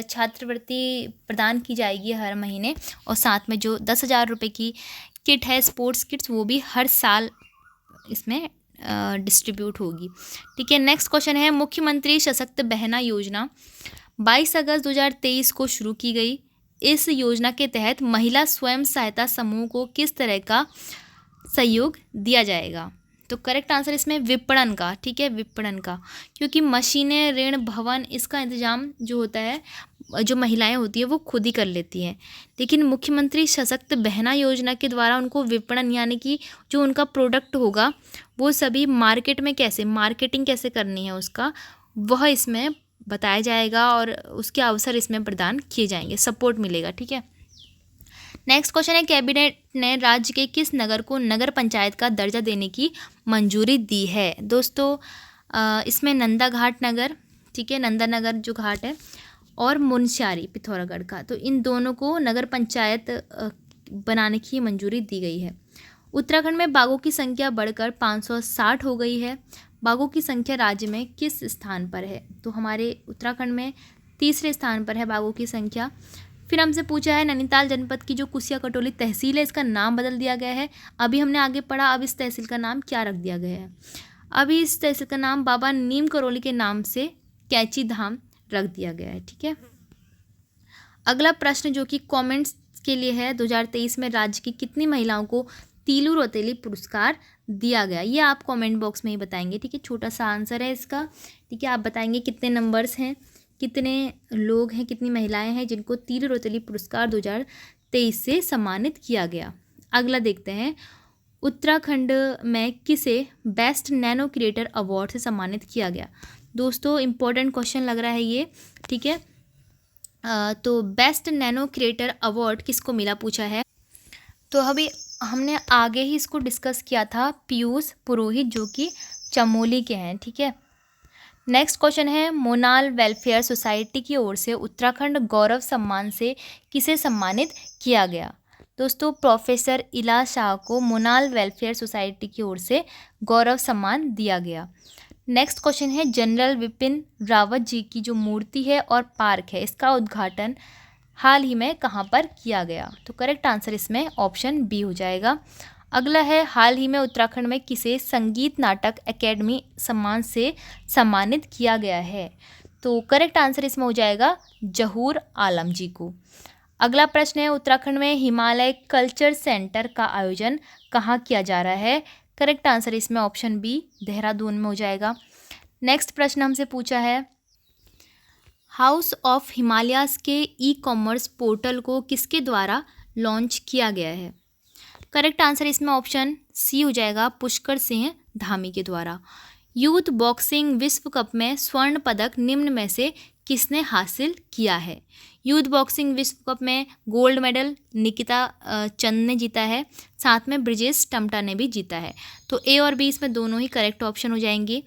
छात्रवृत्ति प्रदान की जाएगी हर महीने, और साथ में जो 10,000 रुपये की किट है, स्पोर्ट्स किट्स, वो भी हर साल इसमें डिस्ट्रीब्यूट होगी। ठीक है, नेक्स्ट क्वेश्चन है, मुख्यमंत्री सशक्त बहना योजना 22 अगस्त 2023 को शुरू की गई। इस योजना के तहत महिला स्वयं सहायता समूह को किस तरह का सहयोग दिया जाएगा? तो करेक्ट आंसर इसमें विपणन का। ठीक है, विपणन का, क्योंकि मशीनें, ऋण, भवन, इसका इंतजाम जो होता है, जो महिलाएं होती है वो खुद ही कर लेती हैं, लेकिन मुख्यमंत्री सशक्त बहना योजना के द्वारा उनको विपणन, यानी कि जो उनका प्रोडक्ट होगा वो सभी मार्केट में कैसे मार्केटिंग कैसे करनी है उसका, वह इसमें बताया जाएगा और उसके अवसर इसमें प्रदान किए जाएंगे, सपोर्ट मिलेगा। ठीक है, नेक्स्ट क्वेश्चन है, कैबिनेट ने राज्य के किस नगर को नगर पंचायत का दर्जा देने की मंजूरी दी है? दोस्तों इसमें नंदा घाट नगर, ठीक है, नंदा नगर जो घाट है, और मुनस्यारी पिथौरागढ़ का, तो इन दोनों को नगर पंचायत बनाने की मंजूरी दी गई है। उत्तराखंड में बाघों की संख्या बढ़कर 560 हो गई है। बाघों की संख्या राज्य में किस स्थान पर है? तो हमारे उत्तराखंड में तीसरे स्थान पर है बाघों की संख्या। फिर हमसे पूछा है, नैनीताल जनपद की जो कुसिया कटोली तहसील है, इसका नाम बदल दिया गया है। अभी हमने आगे पढ़ा, अब इस तहसील का नाम क्या रख दिया गया है? अभी इस तहसील का नाम बाबा नीम करोली के नाम से कैची धाम रख दिया गया है। ठीक है, अगला प्रश्न जो कि कमेंट्स के लिए है, 2023 में राज्य की कितनी महिलाओं को तीलू रौतेली पुरस्कार दिया गया? ये आप कमेंट बॉक्स में ही बताएंगे। ठीक है, छोटा सा आंसर है इसका। ठीक है, आप बताएंगे कितने नंबर्स हैं, कितने लोग हैं, कितनी महिलाएं हैं जिनको तीलू रौतेली पुरस्कार 2023 से सम्मानित किया गया। अगला देखते हैं, उत्तराखंड में किसे बेस्ट नैनो क्रिएटर अवार्ड से सम्मानित किया गया? दोस्तों इम्पोर्टेंट क्वेश्चन लग रहा है ये। ठीक है, तो बेस्ट नैनो क्रिएटर अवार्ड किसको मिला पूछा है। तो अभी हमने आगे ही इसको डिस्कस किया था, पीयूष पुरोहित जो कि चमोली के हैं। ठीक है, नेक्स्ट क्वेश्चन है, मोनाल वेलफेयर सोसाइटी की ओर से उत्तराखंड गौरव सम्मान से किसे सम्मानित किया गया? दोस्तों प्रोफेसर इला शाह को मोनाल वेलफेयर सोसाइटी की ओर से गौरव सम्मान दिया गया। नेक्स्ट क्वेश्चन है, जनरल विपिन रावत जी की जो मूर्ति है और पार्क है, इसका उद्घाटन हाल ही में कहाँ पर किया गया? तो करेक्ट आंसर इसमें ऑप्शन बी हो जाएगा। अगला है, हाल ही में उत्तराखंड में किसे संगीत नाटक अकेडमी सम्मान से सम्मानित किया गया है? तो करेक्ट आंसर इसमें हो जाएगा जहूर आलम जी को। अगला प्रश्न है, उत्तराखंड में हिमालय कल्चर सेंटर का आयोजन कहाँ किया जा रहा है? करेक्ट आंसर इसमें ऑप्शन बी देहरादून में हो जाएगा। नेक्स्ट प्रश्न हमसे पूछा है, हाउस ऑफ हिमालयाज के ई कॉमर्स पोर्टल को किसके द्वारा लॉन्च किया गया है? करेक्ट आंसर इसमें ऑप्शन सी हो जाएगा, पुष्कर सिंह धामी के द्वारा। यूथ बॉक्सिंग विश्व कप में स्वर्ण पदक निम्न में से किसने हासिल किया है? यूथ बॉक्सिंग विश्व कप में गोल्ड मेडल निकिता चंद ने जीता है, साथ में ब्रिजेश टम्टा ने भी जीता है। तो ए और बी इसमें दोनों ही करेक्ट ऑप्शन हो जाएंगी।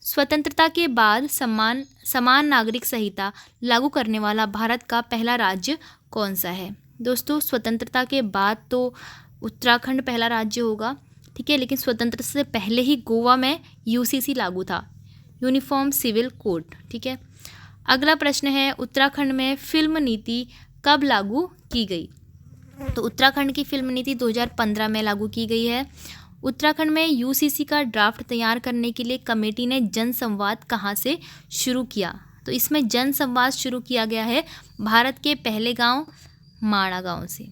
स्वतंत्रता के बाद समान नागरिक संहिता लागू करने वाला भारत का पहला राज्य कौन सा है? दोस्तों स्वतंत्रता के बाद तो उत्तराखंड पहला राज्य होगा। ठीक है, लेकिन स्वतंत्रता से पहले ही गोवा में यूसीसी लागू था, यूनिफॉर्म सिविल कोड। ठीक है, अगला प्रश्न है, उत्तराखंड में फिल्म नीति कब लागू की गई? तो उत्तराखंड की फिल्म नीति 2015 में लागू की गई है। उत्तराखंड में यूसीसी का ड्राफ्ट तैयार करने के लिए कमेटी ने जन संवाद कहाँ से शुरू किया? तो इसमें जन संवाद शुरू किया गया है भारत के पहले गांव माणा गांव से।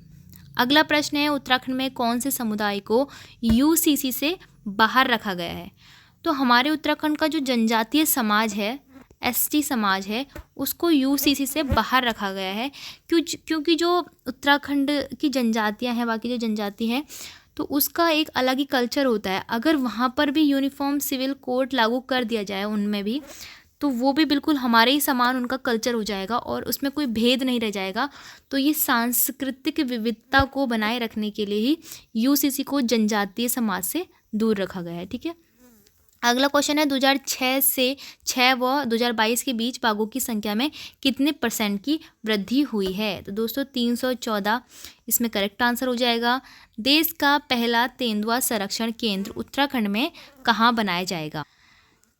अगला प्रश्न है, उत्तराखंड में कौन से समुदाय को यूसीसी से बाहर रखा गया है? तो हमारे उत्तराखंड का जो जनजातीय समाज है, एसटी समाज है, उसको यूसीसी से बाहर रखा गया है। क्योंकि जो उत्तराखंड की जनजातियां हैं, बाकी जो जनजाति हैं, तो उसका एक अलग ही कल्चर होता है। अगर वहाँ पर भी यूनिफॉर्म सिविल कोड लागू कर दिया जाए उनमें भी, तो वो भी बिल्कुल हमारे ही समान उनका कल्चर हो जाएगा और उसमें कोई भेद नहीं रह जाएगा। तो ये सांस्कृतिक विविधता को बनाए रखने के लिए ही यूसीसी को जनजातीय समाज से दूर रखा गया है। ठीक है, अगला क्वेश्चन है, 2006 से 6 व 2022 के बीच बाघों की संख्या में कितने % की वृद्धि हुई है? तो दोस्तों 314 इसमें करेक्ट आंसर हो जाएगा। देश का पहला तेंदुआ संरक्षण केंद्र उत्तराखंड में कहाँ बनाया जाएगा?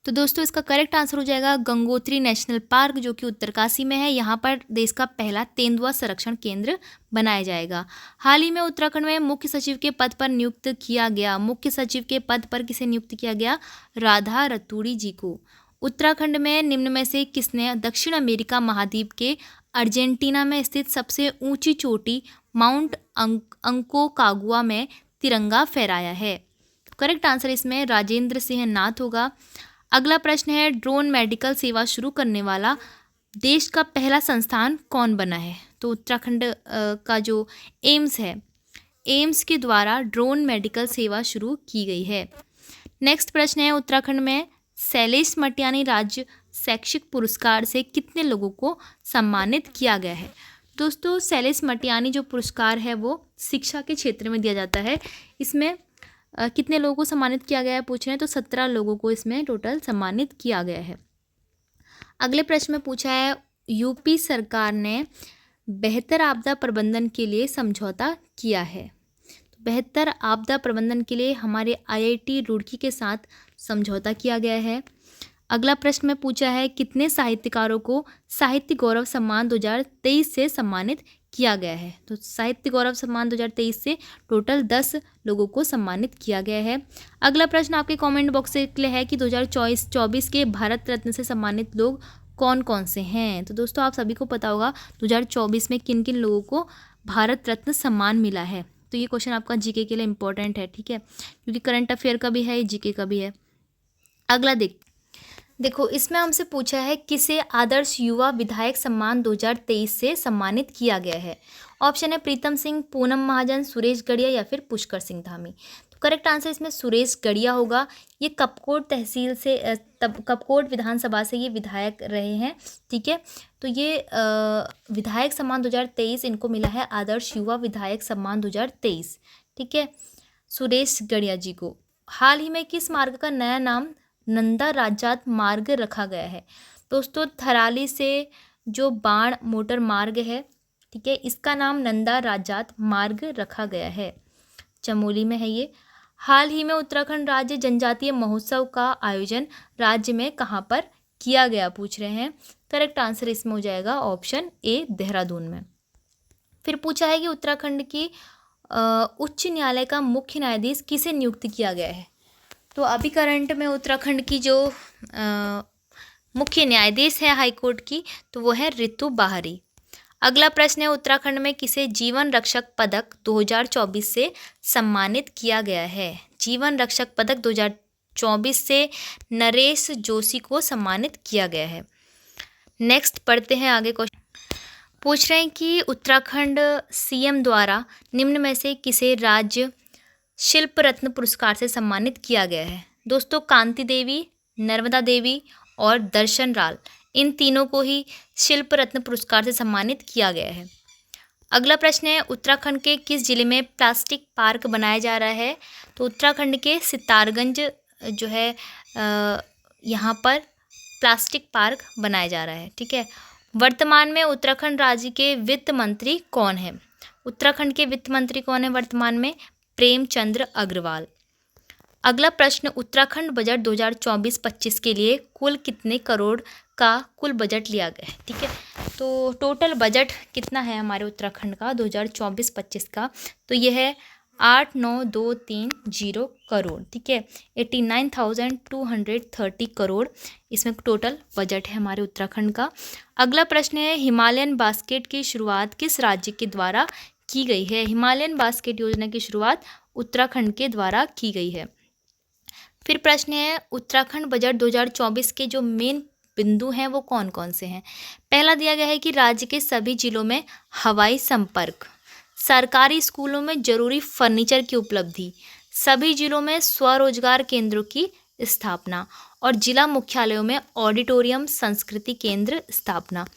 तो दोस्तों इसका करेक्ट आंसर हो जाएगा गंगोत्री नेशनल पार्क, जो कि उत्तरकाशी में है। यहाँ पर देश का पहला तेंदुआ संरक्षण केंद्र बनाया जाएगा। हाल ही में उत्तराखंड में मुख्य सचिव के पद पर नियुक्त किया गया, मुख्य सचिव के पद पर किसे नियुक्त किया गया? राधा रतूड़ी जी को। उत्तराखंड में निम्न में से किसने दक्षिण अमेरिका महाद्वीप के अर्जेंटीना में स्थित सबसे ऊंची चोटी माउंट अंकोकागुआ में तिरंगा फहराया है? करेक्ट आंसर इसमें राजेंद्र सिंह नाथ होगा। अगला प्रश्न है, ड्रोन मेडिकल सेवा शुरू करने वाला देश का पहला संस्थान कौन बना है? तो उत्तराखंड का जो एम्स है, एम्स के द्वारा ड्रोन मेडिकल सेवा शुरू की गई है। नेक्स्ट प्रश्न है, उत्तराखंड में शैलेश मटियानी राज्य शैक्षिक पुरस्कार से कितने लोगों को सम्मानित किया गया है? दोस्तों शैलेश मटियानी जो पुरस्कार है वो शिक्षा के क्षेत्र में दिया जाता है। इसमें कितने लोगों को सम्मानित किया गया है पूछ रहे हैं, तो 17 लोगों को इसमें टोटल सम्मानित किया गया है। अगले प्रश्न में पूछा है, यूपी सरकार ने बेहतर आपदा प्रबंधन के लिए समझौता किया है। तो बेहतर आपदा प्रबंधन के लिए हमारे IIT रुड़की के साथ समझौता किया गया है। अगला प्रश्न में पूछा है, कितने साहित्यकारों को साहित्य गौरव सम्मान 2023 से सम्मानित किया गया है? तो साहित्य गौरव सम्मान 2023 से टोटल 10 लोगों को सम्मानित किया गया है। अगला प्रश्न आपके कमेंट बॉक्स से क्लियर है कि 2024 के भारत रत्न से सम्मानित लोग कौन कौन से हैं? तो दोस्तों आप सभी को पता होगा 2024 में किन किन लोगों को भारत रत्न सम्मान मिला है। तो ये क्वेश्चन आपका जीके के लिए इंपॉर्टेंट है, ठीक है, क्योंकि करंट अफेयर का भी है, जीके का भी है। अगला देखो इसमें हमसे पूछा है, किसे आदर्श युवा विधायक सम्मान 2023 से सम्मानित किया गया है? ऑप्शन है प्रीतम सिंह, पूनम महाजन, सुरेश गढ़िया या फिर पुष्कर सिंह धामी। तो करेक्ट आंसर इसमें सुरेश गढ़िया होगा। ये कपकोट तहसील से कपकोट विधानसभा से ये विधायक रहे हैं, ठीक है। तो ये विधायक सम्मान 2023 इनको मिला है, आदर्श युवा विधायक सम्मान 2023, ठीक है, सुरेश गढ़िया जी को। हाल ही में किस मार्ग का नया नाम नंदा राजात मार्ग रखा गया है? दोस्तों थराली से जो बाण मोटर मार्ग है, ठीक है, इसका नाम नंदा राजात मार्ग रखा गया है, चमोली में है ये। हाल ही में उत्तराखंड राज्य जनजातीय महोत्सव का आयोजन राज्य में कहाँ पर किया गया पूछ रहे हैं। करेक्ट आंसर इसमें हो जाएगा ऑप्शन ए, देहरादून में। फिर पूछा है कि उत्तराखंड की उच्च न्यायालय का मुख्य न्यायाधीश किसे नियुक्त किया गया है? तो अभी करंट में उत्तराखंड की जो मुख्य न्यायाधीश है हाईकोर्ट की, तो वो है ऋतु बाहरी। अगला प्रश्न है, उत्तराखंड में किसे जीवन रक्षक पदक 2024 से सम्मानित किया गया है? जीवन रक्षक पदक 2024 से नरेश जोशी को सम्मानित किया गया है। नेक्स्ट पढ़ते हैं आगे क्वेश्चन। पूछ रहे हैं कि उत्तराखंड CM द्वारा निम्न में से किसे राज्य शिल्प रत्न पुरस्कार से सम्मानित किया गया है? दोस्तों कांति देवी, नर्मदा देवी और दर्शन राल, इन तीनों को ही शिल्प रत्न पुरस्कार से सम्मानित किया गया है। अगला प्रश्न है, उत्तराखंड के किस जिले में प्लास्टिक पार्क बनाया जा रहा है? तो उत्तराखंड के सितारगंज जो है यहाँ पर प्लास्टिक पार्क बनाया जा रहा है, ठीक है। वर्तमान में उत्तराखंड राज्य के वित्त मंत्री कौन है? उत्तराखंड के वित्त मंत्री कौन है वर्तमान में? प्रेमचंद्र अग्रवाल। अगला प्रश्न, उत्तराखंड बजट 2024-25 के लिए कुल कितने करोड़ का कुल बजट लिया गया है? ठीक है, तो टोटल बजट कितना है हमारे उत्तराखंड का 2024-25 का? तो यह है 89,230 करोड़, ठीक है। 89,230 करोड़ इसमें टोटल बजट है हमारे उत्तराखंड का। अगला प्रश्न है, हिमालयन बास्केट की शुरुआत किस राज्य के द्वारा की गई है? हिमालयन बास्केट योजना की शुरुआत उत्तराखंड के द्वारा की गई है। फिर प्रश्न है, उत्तराखंड बजट 2024 के जो मेन बिंदु हैं वो कौन कौन से हैं? पहला दिया गया है कि राज्य के सभी जिलों में हवाई संपर्क, सरकारी स्कूलों में जरूरी फर्नीचर की उपलब्धि, सभी जिलों में स्वरोजगार केंद्रों की स्थापना और जिला मुख्यालयों में ऑडिटोरियम संस्कृति केंद्र स्थापना।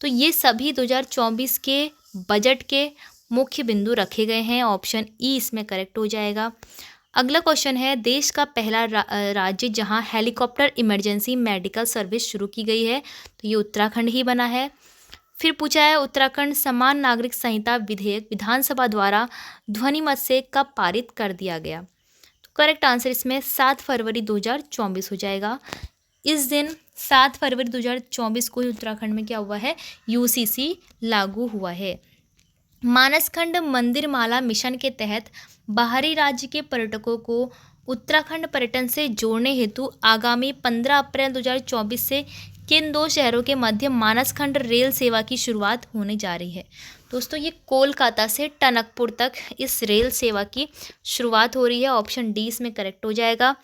तो ये सभी 2024 के बजट के मुख्य बिंदु रखे गए हैं। ऑप्शन ई इसमें करेक्ट हो जाएगा। अगला क्वेश्चन है, देश का पहला राज्य जहां हेलीकॉप्टर इमरजेंसी मेडिकल सर्विस शुरू की गई है, तो ये उत्तराखंड ही बना है। फिर पूछा है, उत्तराखंड समान नागरिक संहिता विधेयक विधानसभा द्वारा ध्वनिमत से कब पारित कर दिया गया? तो करेक्ट आंसर इसमें 7 फरवरी 2024 हो जाएगा। इस दिन 7 फरवरी 2024 को ही उत्तराखंड में क्या हुआ है? यूसीसी लागू हुआ है। मानसखंड मंदिर माला मिशन के तहत बाहरी राज्य के पर्यटकों को उत्तराखंड पर्यटन से जोड़ने हेतु आगामी 15 अप्रैल 2024 से किन 2 शहरों के मध्य मानसखंड रेल सेवा की शुरुआत होने जा रही है? दोस्तों, ये कोलकाता से टनकपुर तक इस रेल सेवा की शुरुआत हो रही है। ऑप्शन डी इसमें करेक्ट हो जाएगा।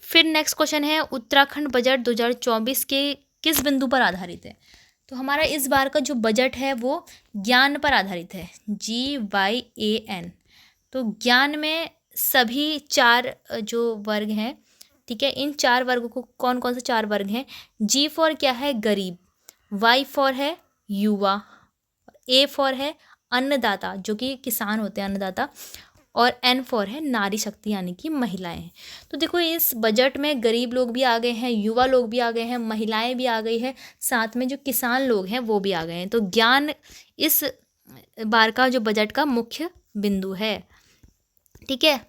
फिर नेक्स्ट क्वेश्चन है, उत्तराखंड बजट 2024 के किस बिंदु पर आधारित है? तो हमारा इस बार का जो बजट है वो ज्ञान पर आधारित है, GYAN। तो ज्ञान में सभी 4 जो वर्ग हैं, ठीक है, इन 4 वर्गों को कौन कौन से 4 वर्ग हैं? G फॉर क्या है? गरीब, Y फॉर है युवा, A फॉर है अन्नदाता जो कि किसान होते हैं, अन्नदाता, और N फॉर है नारी शक्ति यानी कि महिलाएं। तो देखो, इस बजट में गरीब लोग भी आ गए हैं, युवा लोग भी आ गए हैं, महिलाएं भी आ गई है, साथ में जो किसान लोग हैं वो भी आ गए हैं। तो ज्ञान इस बार का जो बजट का मुख्य बिंदु है, ठीक है।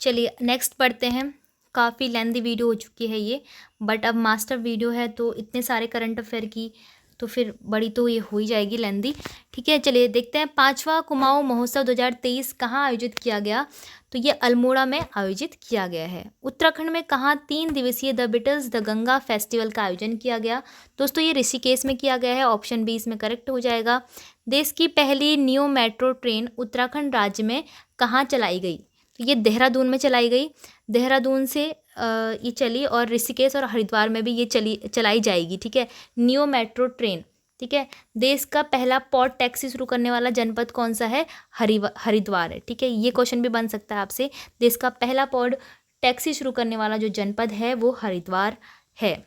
चलिए नेक्स्ट पढ़ते हैं। काफ़ी लेंथी वीडियो हो चुकी है ये, बट अब मास्टर वीडियो है तो इतने सारे करंट अफेयर की तो फिर बड़ी तो ये हो ही जाएगी लेंथी, ठीक है। चलिए देखते हैं, 5वां कुमाऊं महोत्सव 2023 कहाँ आयोजित किया गया? तो ये अल्मोड़ा में आयोजित किया गया है। उत्तराखंड में कहाँ 3 दिवसीय the Beatles the Ganga festival का आयोजन किया गया? दोस्तों, ये ऋषिकेश में किया गया है। ऑप्शन बी इसमें करेक्ट हो जाएगा। देश की पहली नियो मेट्रो ट्रेन उत्तराखंड राज्य में कहाँ चलाई गई? तो ये देहरादून में चलाई गई। देहरादून से ये चली और ऋषिकेश और हरिद्वार में भी ये चलाई जाएगी, ठीक है, नियो मेट्रो ट्रेन, ठीक है। देश का पहला पॉड टैक्सी शुरू करने वाला जनपद कौन सा है? हरिद्वार है, ठीक है। ये क्वेश्चन भी बन सकता है आपसे, देश का पहला पॉड टैक्सी शुरू करने वाला जो जनपद है वो हरिद्वार है।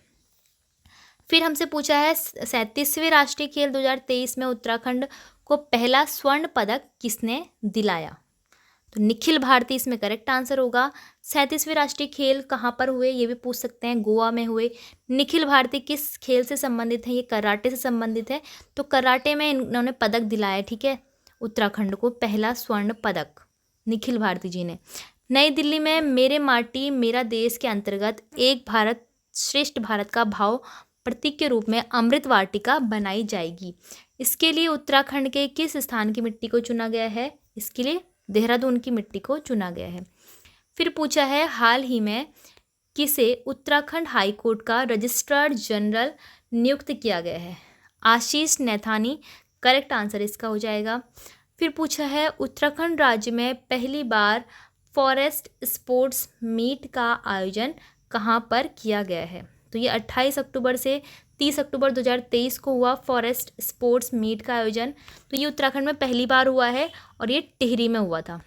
फिर हमसे पूछा है, 37वें राष्ट्रीय खेल 2023 में उत्तराखंड को पहला स्वर्ण पदक किसने दिलाया? तो निखिल भारती इसमें करेक्ट आंसर होगा। 37वें राष्ट्रीय खेल कहाँ पर हुए ये भी पूछ सकते हैं, गोवा में हुए। निखिल भारती किस खेल से संबंधित है? ये कराटे से संबंधित है। तो कराटे में इन्होंने पदक दिलाया, ठीक है, उत्तराखंड को पहला स्वर्ण पदक निखिल भारती जी ने। नई दिल्ली में मेरे माटी मेरा देश के अंतर्गत एक भारत श्रेष्ठ भारत का भाव प्रतीक के रूप में अमृत वाटिका बनाई जाएगी। इसके लिए उत्तराखंड के किस स्थान की मिट्टी को चुना गया है? इसके लिए देहरादून की मिट्टी को चुना गया है। फिर पूछा है, हाल ही में किसे उत्तराखंड हाई कोर्ट का रजिस्ट्रार जनरल नियुक्त किया गया है? आशीष नैथानी करेक्ट आंसर इसका हो जाएगा। फिर पूछा है, उत्तराखंड राज्य में पहली बार फॉरेस्ट स्पोर्ट्स मीट का आयोजन कहाँ पर किया गया है? तो ये 28 अक्टूबर से 30 अक्टूबर 2023 को हुआ फॉरेस्ट स्पोर्ट्स मीट का आयोजन। तो ये उत्तराखंड में पहली बार हुआ है और ये टिहरी में हुआ था।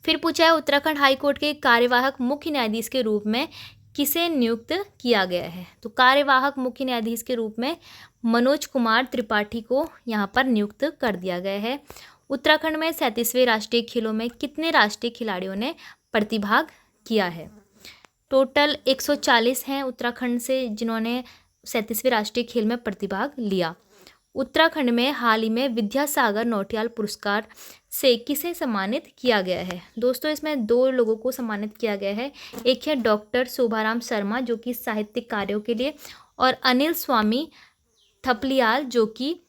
फिर पूछा है, उत्तराखंड हाई कोर्ट के कार्यवाहक मुख्य न्यायाधीश के रूप में किसे नियुक्त किया गया है? तो कार्यवाहक मुख्य न्यायाधीश के रूप में मनोज कुमार त्रिपाठी को यहाँ पर नियुक्त कर दिया गया है। उत्तराखंड में 37वें राष्ट्रीय खेलों में कितने राष्ट्रीय खिलाड़ियों ने प्रतिभाग किया है? टोटल 140 हैं उत्तराखंड से जिन्होंने 37वें राष्ट्रीय खेल में प्रतिभाग लिया। उत्तराखंड में हाल ही में विद्यासागर नौटियाल पुरस्कार से किसे सम्मानित किया गया है? दोस्तों, इसमें 2 लोगों को सम्मानित किया गया है। एक है डॉक्टर शोभाराम शर्मा जो कि साहित्यिक कार्यों के लिए, और अनिल स्वामी थपलियाल जो कि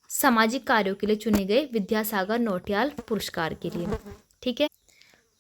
सामाजिक कार्यों के लिए चुने गए विद्यासागर नौटियाल पुरस्कार के लिए। ठीक है,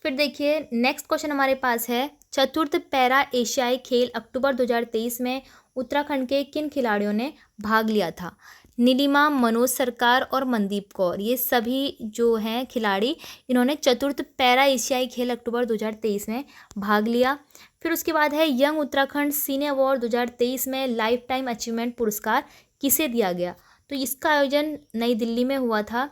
फिर देखिए नेक्स्ट क्वेश्चन हमारे पास है, चतुर्थ पैरा एशियाई खेल अक्टूबर 2023 में उत्तराखंड के किन खिलाड़ियों ने भाग लिया था? नीलिमा, मनोज सरकार और मनदीप कौर, ये सभी जो हैं खिलाड़ी, इन्होंने चतुर्थ पैरा एशियाई खेल अक्टूबर 2023 में भाग लिया। फिर उसके बाद है यंग उत्तराखंड सीने अवार्ड 2023 में लाइफ टाइम अचीवमेंट पुरस्कार किसे दिया गया? तो इसका आयोजन नई दिल्ली में हुआ था।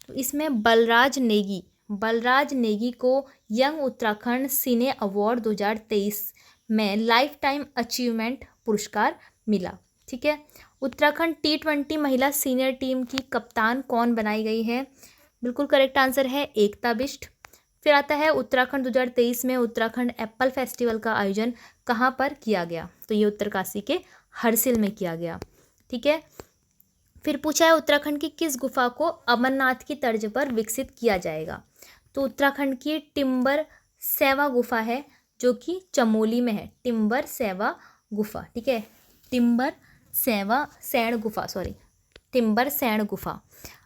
तो इसमें बलराज नेगी को यंग उत्तराखंड सिने अवार्ड 2023 में लाइफ टाइम अचीवमेंट पुरस्कार मिला। ठीक है, उत्तराखंड T20 महिला सीनियर टीम की कप्तान कौन बनाई गई है? बिल्कुल करेक्ट आंसर है एकता बिष्ट। फिर आता है उत्तराखंड 2023 में उत्तराखंड एप्पल फेस्टिवल का आयोजन कहाँ पर किया गया? तो ये उत्तरकाशी के हरसिल में किया गया। ठीक है, फिर पूछा है उत्तराखंड की किस गुफा को अमरनाथ की तर्ज पर विकसित किया जाएगा? तो उत्तराखंड की टिम्बर सेवा गुफा है जो कि चमोली में है, टिम्बर सेवा गुफा। ठीक है, टिम्बर सैण गुफा।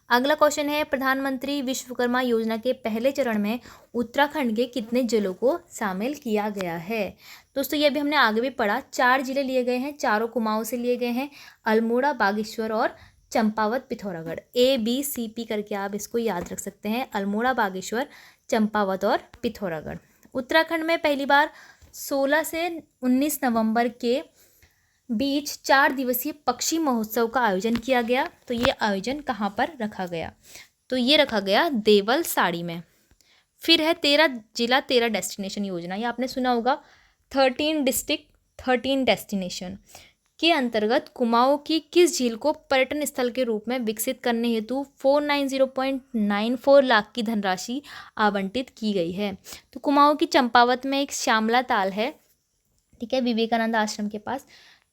अगला क्वेश्चन है, प्रधानमंत्री विश्वकर्मा योजना के पहले चरण में उत्तराखंड के कितने जिलों को शामिल किया गया है? दोस्तों ये भी हमने आगे भी पढ़ा, 4 जिले लिए गए हैं, चारों कुमाऊं से लिए गए हैं, अल्मोड़ा, बागेश्वर और चंपावत, पिथौरागढ़। ABCP करके आप इसको याद रख सकते हैं, अल्मोड़ा, बागेश्वर, चंपावत और पिथौरागढ़। उत्तराखंड में पहली बार 16 से 19 नवंबर के बीच 4 दिवसीय पक्षी महोत्सव का आयोजन किया गया। तो ये आयोजन कहाँ पर रखा गया? तो ये रखा गया देवल साड़ी में। फिर है 13 जिला 13 डेस्टिनेशन योजना, ये आपने सुना होगा, 13 डिस्ट्रिक्ट 13 डेस्टिनेशन के अंतर्गत कुमाऊं की किस झील को पर्यटन स्थल के रूप में विकसित करने हेतु 490.94 लाख की धनराशि आवंटित की गई है? तो कुमाऊं की चंपावत में एक श्यामला ताल है, ठीक है, विवेकानंद आश्रम के पास।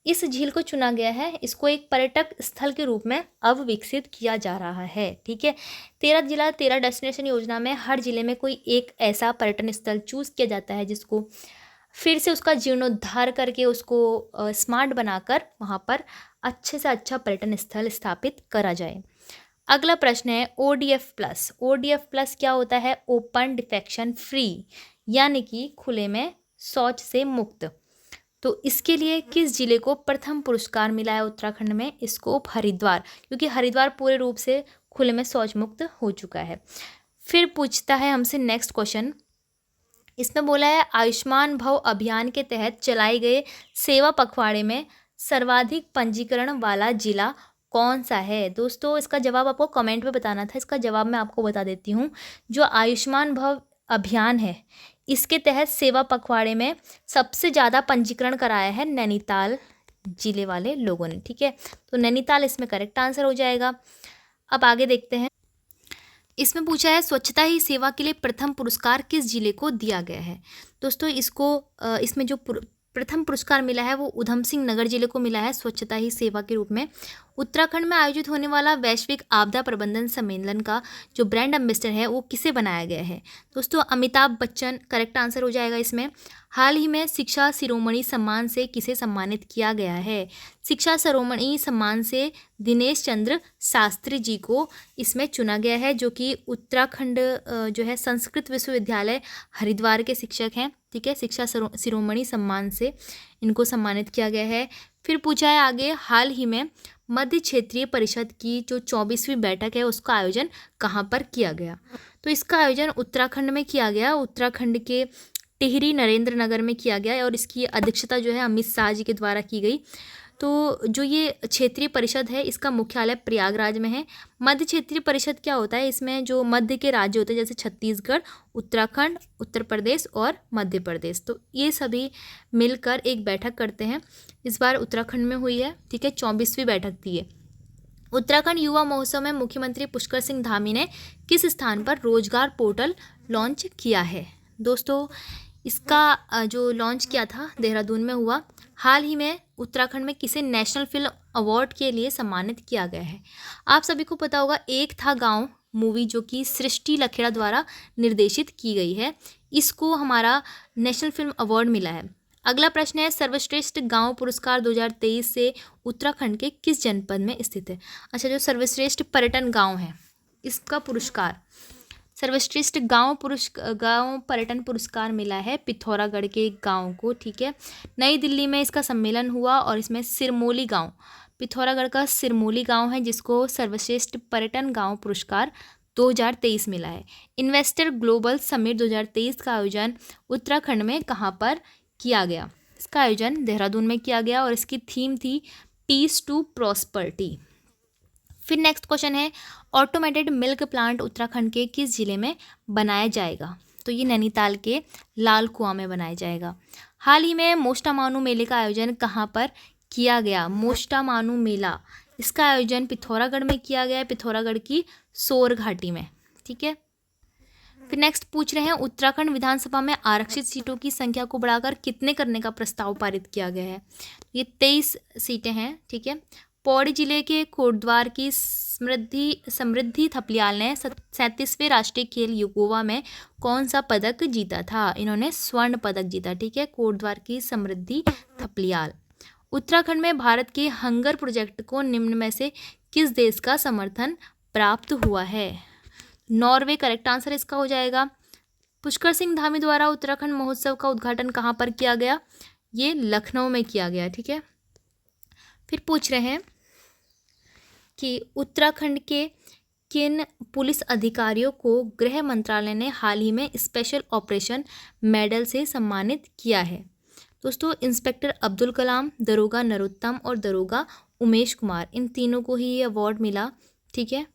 इस झील को चुना गया है, इसको एक पर्यटक स्थल के रूप में अब विकसित किया जा रहा है। ठीक है, 13 जिला 13 डेस्टिनेशन योजना में हर जिले में कोई एक ऐसा पर्यटन स्थल चूज किया जाता है जिसको फिर से उसका जीर्णोद्धार करके उसको स्मार्ट बनाकर वहाँ पर अच्छे से अच्छा पर्यटन स्थल स्थापित करा जाए। अगला प्रश्न है ODF प्लस। ODF प्लस क्या होता है? ओपन डिफेक्शन फ्री, यानी कि खुले में शौच से मुक्त। तो इसके लिए किस जिले को प्रथम पुरस्कार मिला है उत्तराखंड में? इसको हरिद्वार, क्योंकि हरिद्वार पूरे रूप से खुले में शौच मुक्त हो चुका है। फिर पूछता है हमसे नेक्स्ट क्वेश्चन, इसमें बोला है आयुष्मान भव अभियान के तहत चलाए गए सेवा पखवाड़े में सर्वाधिक पंजीकरण वाला जिला कौन सा है? दोस्तों इसका जवाब आपको कमेंट में बताना था, इसका जवाब मैं आपको बता देती हूँ। जो आयुष्मान भव अभियान है इसके तहत सेवा पखवाड़े में सबसे ज़्यादा पंजीकरण कराया है नैनीताल जिले वाले लोगों ने। ठीक है, तो नैनीताल इसमें करेक्ट आंसर हो जाएगा। अब आगे देखते हैं, इसमें पूछा है स्वच्छता ही सेवा के लिए प्रथम पुरस्कार किस जिले को दिया गया है? दोस्तों इसमें जो प्रथम पुरस्कार मिला है वो उधम सिंह नगर जिले को मिला है स्वच्छता ही सेवा के रूप में। उत्तराखंड में आयोजित होने वाला वैश्विक आपदा प्रबंधन सम्मेलन का जो ब्रांड एम्बेसडर है वो किसे बनाया गया है? दोस्तों अमिताभ बच्चन करेक्ट आंसर हो जाएगा इसमें। हाल ही में शिक्षा शिरोमणि सम्मान से किसे सम्मानित किया गया है? शिक्षा शिरोमणि सम्मान से दिनेश चंद्र शास्त्री जी को इसमें चुना गया है, जो कि उत्तराखंड जो है संस्कृत विश्वविद्यालय हरिद्वार के शिक्षक हैं। ठीक है, शिक्षा शिरोमणि सम्मान से इनको सम्मानित किया गया है। फिर पूछा है आगे, हाल ही में मध्य क्षेत्रीय परिषद की जो 24वीं बैठक है उसका आयोजन कहाँ पर किया गया? तो इसका आयोजन उत्तराखंड में किया गया, उत्तराखंड के टिहरी नरेंद्र नगर में किया गया और इसकी अध्यक्षता जो है अमित शाह जी के द्वारा की गई। तो जो ये क्षेत्रीय परिषद है इसका मुख्यालय प्रयागराज में है। मध्य क्षेत्रीय परिषद क्या होता है? इसमें जो मध्य के राज्य होते हैं जैसे छत्तीसगढ़, उत्तराखंड, उत्तर प्रदेश और मध्य प्रदेश, तो ये सभी मिलकर एक बैठक करते हैं। इस बार उत्तराखंड में हुई है। ठीक है, 24वीं बैठक थी ये। उत्तराखंड युवा महोत्सव में मुख्यमंत्री पुष्कर सिंह धामी ने किस स्थान पर रोजगार पोर्टल लॉन्च किया है? दोस्तों इसका जो लॉन्च किया था देहरादून में हुआ। हाल ही में उत्तराखंड में किसे नेशनल फिल्म अवार्ड के लिए सम्मानित किया गया है? आप सभी को पता होगा एक था गांव मूवी जो कि सृष्टि लखेड़ा द्वारा निर्देशित की गई है, इसको हमारा नेशनल फिल्म अवार्ड मिला है। अगला प्रश्न है, सर्वश्रेष्ठ गांव पुरस्कार 2023 से उत्तराखंड के किस जनपद में स्थित है? अच्छा, जो सर्वश्रेष्ठ पर्यटन गांव है, इसका पुरस्कार, सर्वश्रेष्ठ गांव पर्यटन पुरस्कार मिला है पिथौरागढ़ के एक गांव को। ठीक है, नई दिल्ली में इसका सम्मेलन हुआ और इसमें सिरमौली गांव, पिथौरागढ़ का सिरमौली गांव है जिसको सर्वश्रेष्ठ पर्यटन गांव पुरस्कार 2023 मिला है। इन्वेस्टर ग्लोबल समिट 2023 का आयोजन उत्तराखंड में कहाँ पर किया गया? इसका आयोजन देहरादून में किया गया और इसकी थीम थी पीस टू प्रॉस्पर्टी। फिर नेक्स्ट क्वेश्चन है, ऑटोमेटेड मिल्क प्लांट उत्तराखंड के किस जिले में बनाया जाएगा? तो ये नैनीताल के लाल कुआं में बनाया जाएगा। हाल ही में मोस्टा मानू मेले का आयोजन कहाँ पर किया गया? मोस्टा मानू मेला, इसका आयोजन पिथौरागढ़ में किया गया है, पिथौरागढ़ की सोर घाटी में। ठीक है, फिर नेक्स्ट पूछ रहे हैं, उत्तराखंड विधानसभा में आरक्षित सीटों की संख्या को बढ़ाकर कितने करने का प्रस्ताव पारित किया गया है? ये 23 सीटें हैं। ठीक है, पौड़ी जिले के कोटद्वार की समृद्धि थपलियाल ने 37वें राष्ट्रीय खेल युगोवा में कौन सा पदक जीता था? इन्होंने स्वर्ण पदक जीता। ठीक है, कोटद्वार की समृद्धि थपलियाल। उत्तराखंड में भारत के हंगर प्रोजेक्ट को निम्न में से किस देश का समर्थन प्राप्त हुआ है? नॉर्वे करेक्ट आंसर इसका हो जाएगा। पुष्कर सिंह धामी द्वारा उत्तराखंड महोत्सव का उद्घाटन कहाँ पर किया गया? ये लखनऊ में किया गया। ठीक है, फिर पूछ रहे हैं कि उत्तराखंड के किन पुलिस अधिकारियों को गृह मंत्रालय ने हाल ही में स्पेशल ऑपरेशन मेडल से सम्मानित किया है? दोस्तों, इंस्पेक्टर अब्दुल कलाम, दरोगा नरोत्तम और दरोगा उमेश कुमार, इन तीनों को ही ये अवार्ड मिला। ठीक है,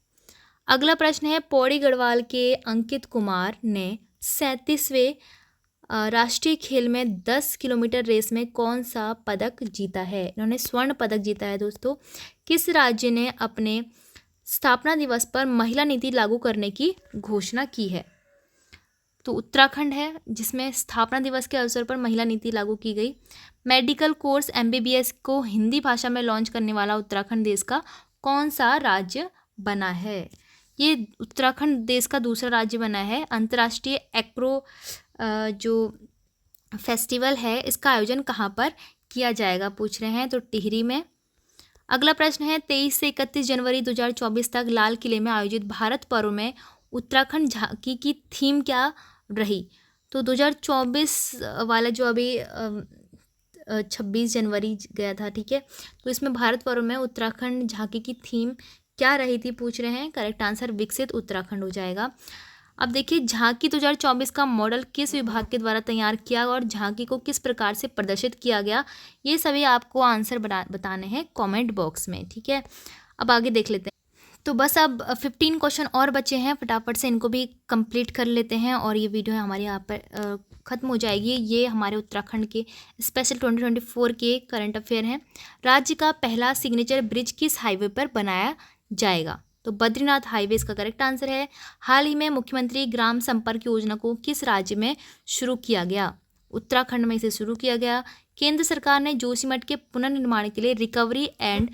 अगला प्रश्न है, पौड़ी गढ़वाल के अंकित कुमार ने 37वें राष्ट्रीय खेल में 10 किलोमीटर रेस में कौन सा पदक जीता है? इन्होंने स्वर्ण पदक जीता है। दोस्तों, किस राज्य ने अपने स्थापना दिवस पर महिला नीति लागू करने की घोषणा की है? तो उत्तराखंड है जिसमें स्थापना दिवस के अवसर पर महिला नीति लागू की गई। मेडिकल कोर्स MBBS को हिंदी भाषा में लॉन्च करने वाला उत्तराखंड देश का कौन सा राज्य बना है? ये उत्तराखंड देश का दूसरा राज्य बना है। अंतर्राष्ट्रीय एक्रो जो फेस्टिवल है इसका आयोजन कहाँ पर किया जाएगा पूछ रहे हैं? तो टिहरी में। अगला प्रश्न है, 23 से 31 जनवरी 2024 तक लाल किले में आयोजित भारत पर्व में उत्तराखंड झांकी की थीम क्या रही? तो 2024 वाला जो अभी 26 जनवरी गया था। ठीक है, तो इसमें भारत पर्व में उत्तराखंड झांकी की थीम क्या रही थी पूछ रहे हैं? करेक्ट आंसर विकसित उत्तराखंड हो जाएगा। अब देखिए, झांकी 2024 का मॉडल किस विभाग के द्वारा तैयार किया और झांकी को किस प्रकार से प्रदर्शित किया गया, ये सभी आपको आंसर बताने हैं कमेंट बॉक्स में। ठीक है, अब आगे देख लेते हैं। तो बस अब 15 क्वेश्चन और बचे हैं, फटाफट से इनको भी कंप्लीट कर लेते हैं और ये वीडियो हमारी यहाँ पर ख़त्म हो जाएगी। ये हमारे उत्तराखंड के स्पेशल 2024 के करंट अफेयर हैं। राज्य का पहला सिग्नेचर ब्रिज किस हाईवे पर बनाया जाएगा? तो बद्रीनाथ हाईवे इसका करेक्ट आंसर है। हाल ही में मुख्यमंत्री ग्राम संपर्क योजना को किस राज्य में शुरू किया गया? उत्तराखंड में इसे शुरू किया गया। केंद्र सरकार ने जोशीमठ के पुनर्निर्माण के लिए रिकवरी एंड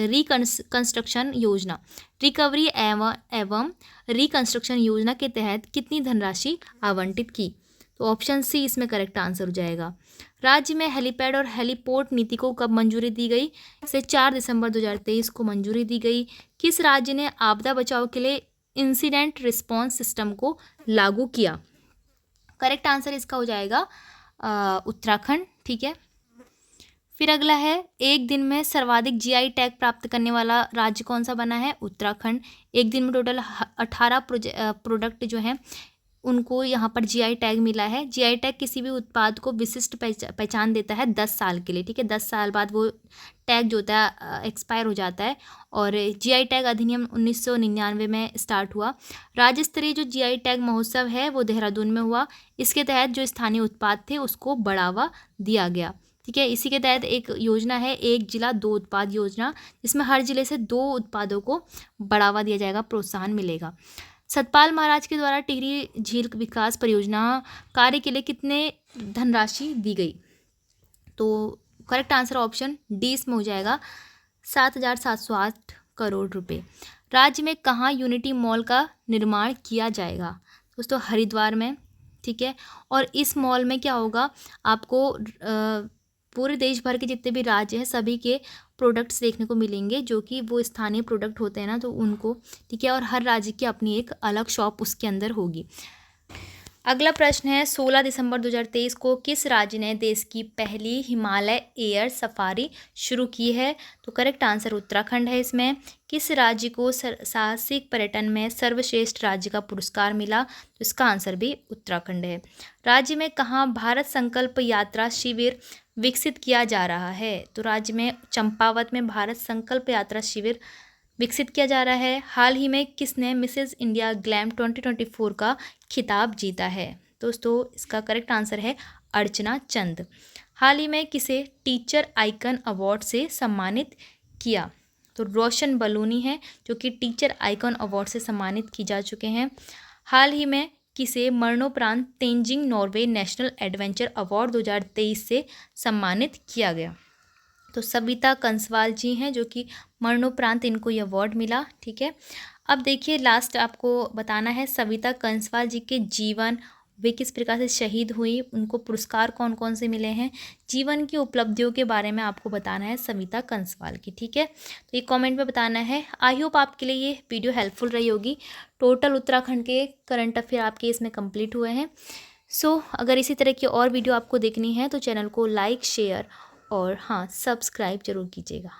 रिकंस्ट्रक्शन योजना, रिकवरी एवं रिकंस्ट्रक्शन योजना के तहत कितनी धनराशि आवंटित की? तो ऑप्शन सी इसमें करेक्ट आंसर हो जाएगा। राज्य में हेलीपैड और हेलीपोर्ट नीति को कब मंजूरी दी गई? इसे 4 दिसंबर 2023 को मंजूरी दी गई। किस राज्य ने आपदा बचाव के लिए इंसिडेंट रिस्पांस सिस्टम को लागू किया? करेक्ट आंसर इसका हो जाएगा उत्तराखंड। ठीक है, फिर अगला है, एक दिन में सर्वाधिक GI टैग प्राप्त करने वाला राज्य कौन सा बना है? उत्तराखंड। एक दिन में टोटल 18 प्रोडक्ट जो हैं उनको यहाँ पर GI टैग मिला है। GI टैग किसी भी उत्पाद को विशिष्ट पहचान देता है 10 साल के लिए। ठीक है, 10 साल बाद वो टैग जो होता है एक्सपायर हो जाता है और GI टैग अधिनियम 1999 में स्टार्ट हुआ। राज्य स्तरीय जो GI टैग महोत्सव है वो देहरादून में हुआ। इसके तहत जो स्थानीय उत्पाद थे उसको बढ़ावा दिया गया। ठीक है, इसी के तहत एक योजना है, एक जिला 2 उत्पाद योजना, जिसमें हर जिले से 2 उत्पादों को बढ़ावा दिया जाएगा, प्रोत्साहन मिलेगा। सतपाल महाराज के द्वारा टिहरी झील विकास परियोजना कार्य के लिए कितने धनराशि दी गई? तो करेक्ट आंसर ऑप्शन डी इसमें हो जाएगा 7,708 करोड़ रुपए। राज्य में कहाँ यूनिटी मॉल का निर्माण किया जाएगा? दोस्तों, हरिद्वार में। ठीक है। और इस मॉल में क्या होगा, आपको पूरे देश भर के जितने भी राज्य हैं सभी के प्रोडक्ट्स देखने को मिलेंगे, जो कि वो स्थानीय प्रोडक्ट होते हैं ना, तो उनको, ठीक है। और हर राज्य की अपनी एक अलग शॉप उसके अंदर होगी। अगला प्रश्न है, 16 दिसंबर 2023 को किस राज्य ने देश की पहली हिमालय एयर सफारी शुरू की है? तो करेक्ट आंसर उत्तराखंड है इसमें। किस राज्य को साहसिक पर्यटन में सर्वश्रेष्ठ राज्य का पुरस्कार मिला? तो इसका आंसर भी उत्तराखंड है। राज्य में कहाँ भारत संकल्प यात्रा शिविर विकसित किया जा रहा है? तो राज्य में चंपावत में भारत संकल्प यात्रा शिविर विकसित किया जा रहा है। हाल ही में किसने मिसेस इंडिया ग्लैम 2024 का खिताब जीता है? दोस्तों इसका करेक्ट आंसर है अर्चना चंद। हाल ही में किसे टीचर आइकन अवार्ड से सम्मानित किया? तो रोशन बलूनी है जो कि टीचर आइकन अवार्ड से सम्मानित की जा चुके हैं। हाल ही में किसे मरणोपरांत Tenzing Norway national adventure award 2023 से सम्मानित किया गया? तो सविता कंसवाल जी हैं जो कि मरणोपरांत इनको ये अवार्ड मिला, ठीक है। अब देखिए लास्ट आपको बताना है सविता कंसवाल जी के जीवन, वे किस प्रकार से शहीद हुई, उनको पुरस्कार कौन कौन से मिले हैं, जीवन की उपलब्धियों के बारे में आपको बताना है सविता कंसवाल की, ठीक है। तो ये कमेंट में बताना है। आई होप आपके लिए ये वीडियो हेल्पफुल रही होगी। टोटल उत्तराखंड के करंट अफेयर आपके इसमें कंप्लीट हुए हैं। सो अगर इसी तरह की और वीडियो आपको देखनी है तो चैनल को लाइक शेयर और हाँ सब्सक्राइब जरूर कीजिएगा।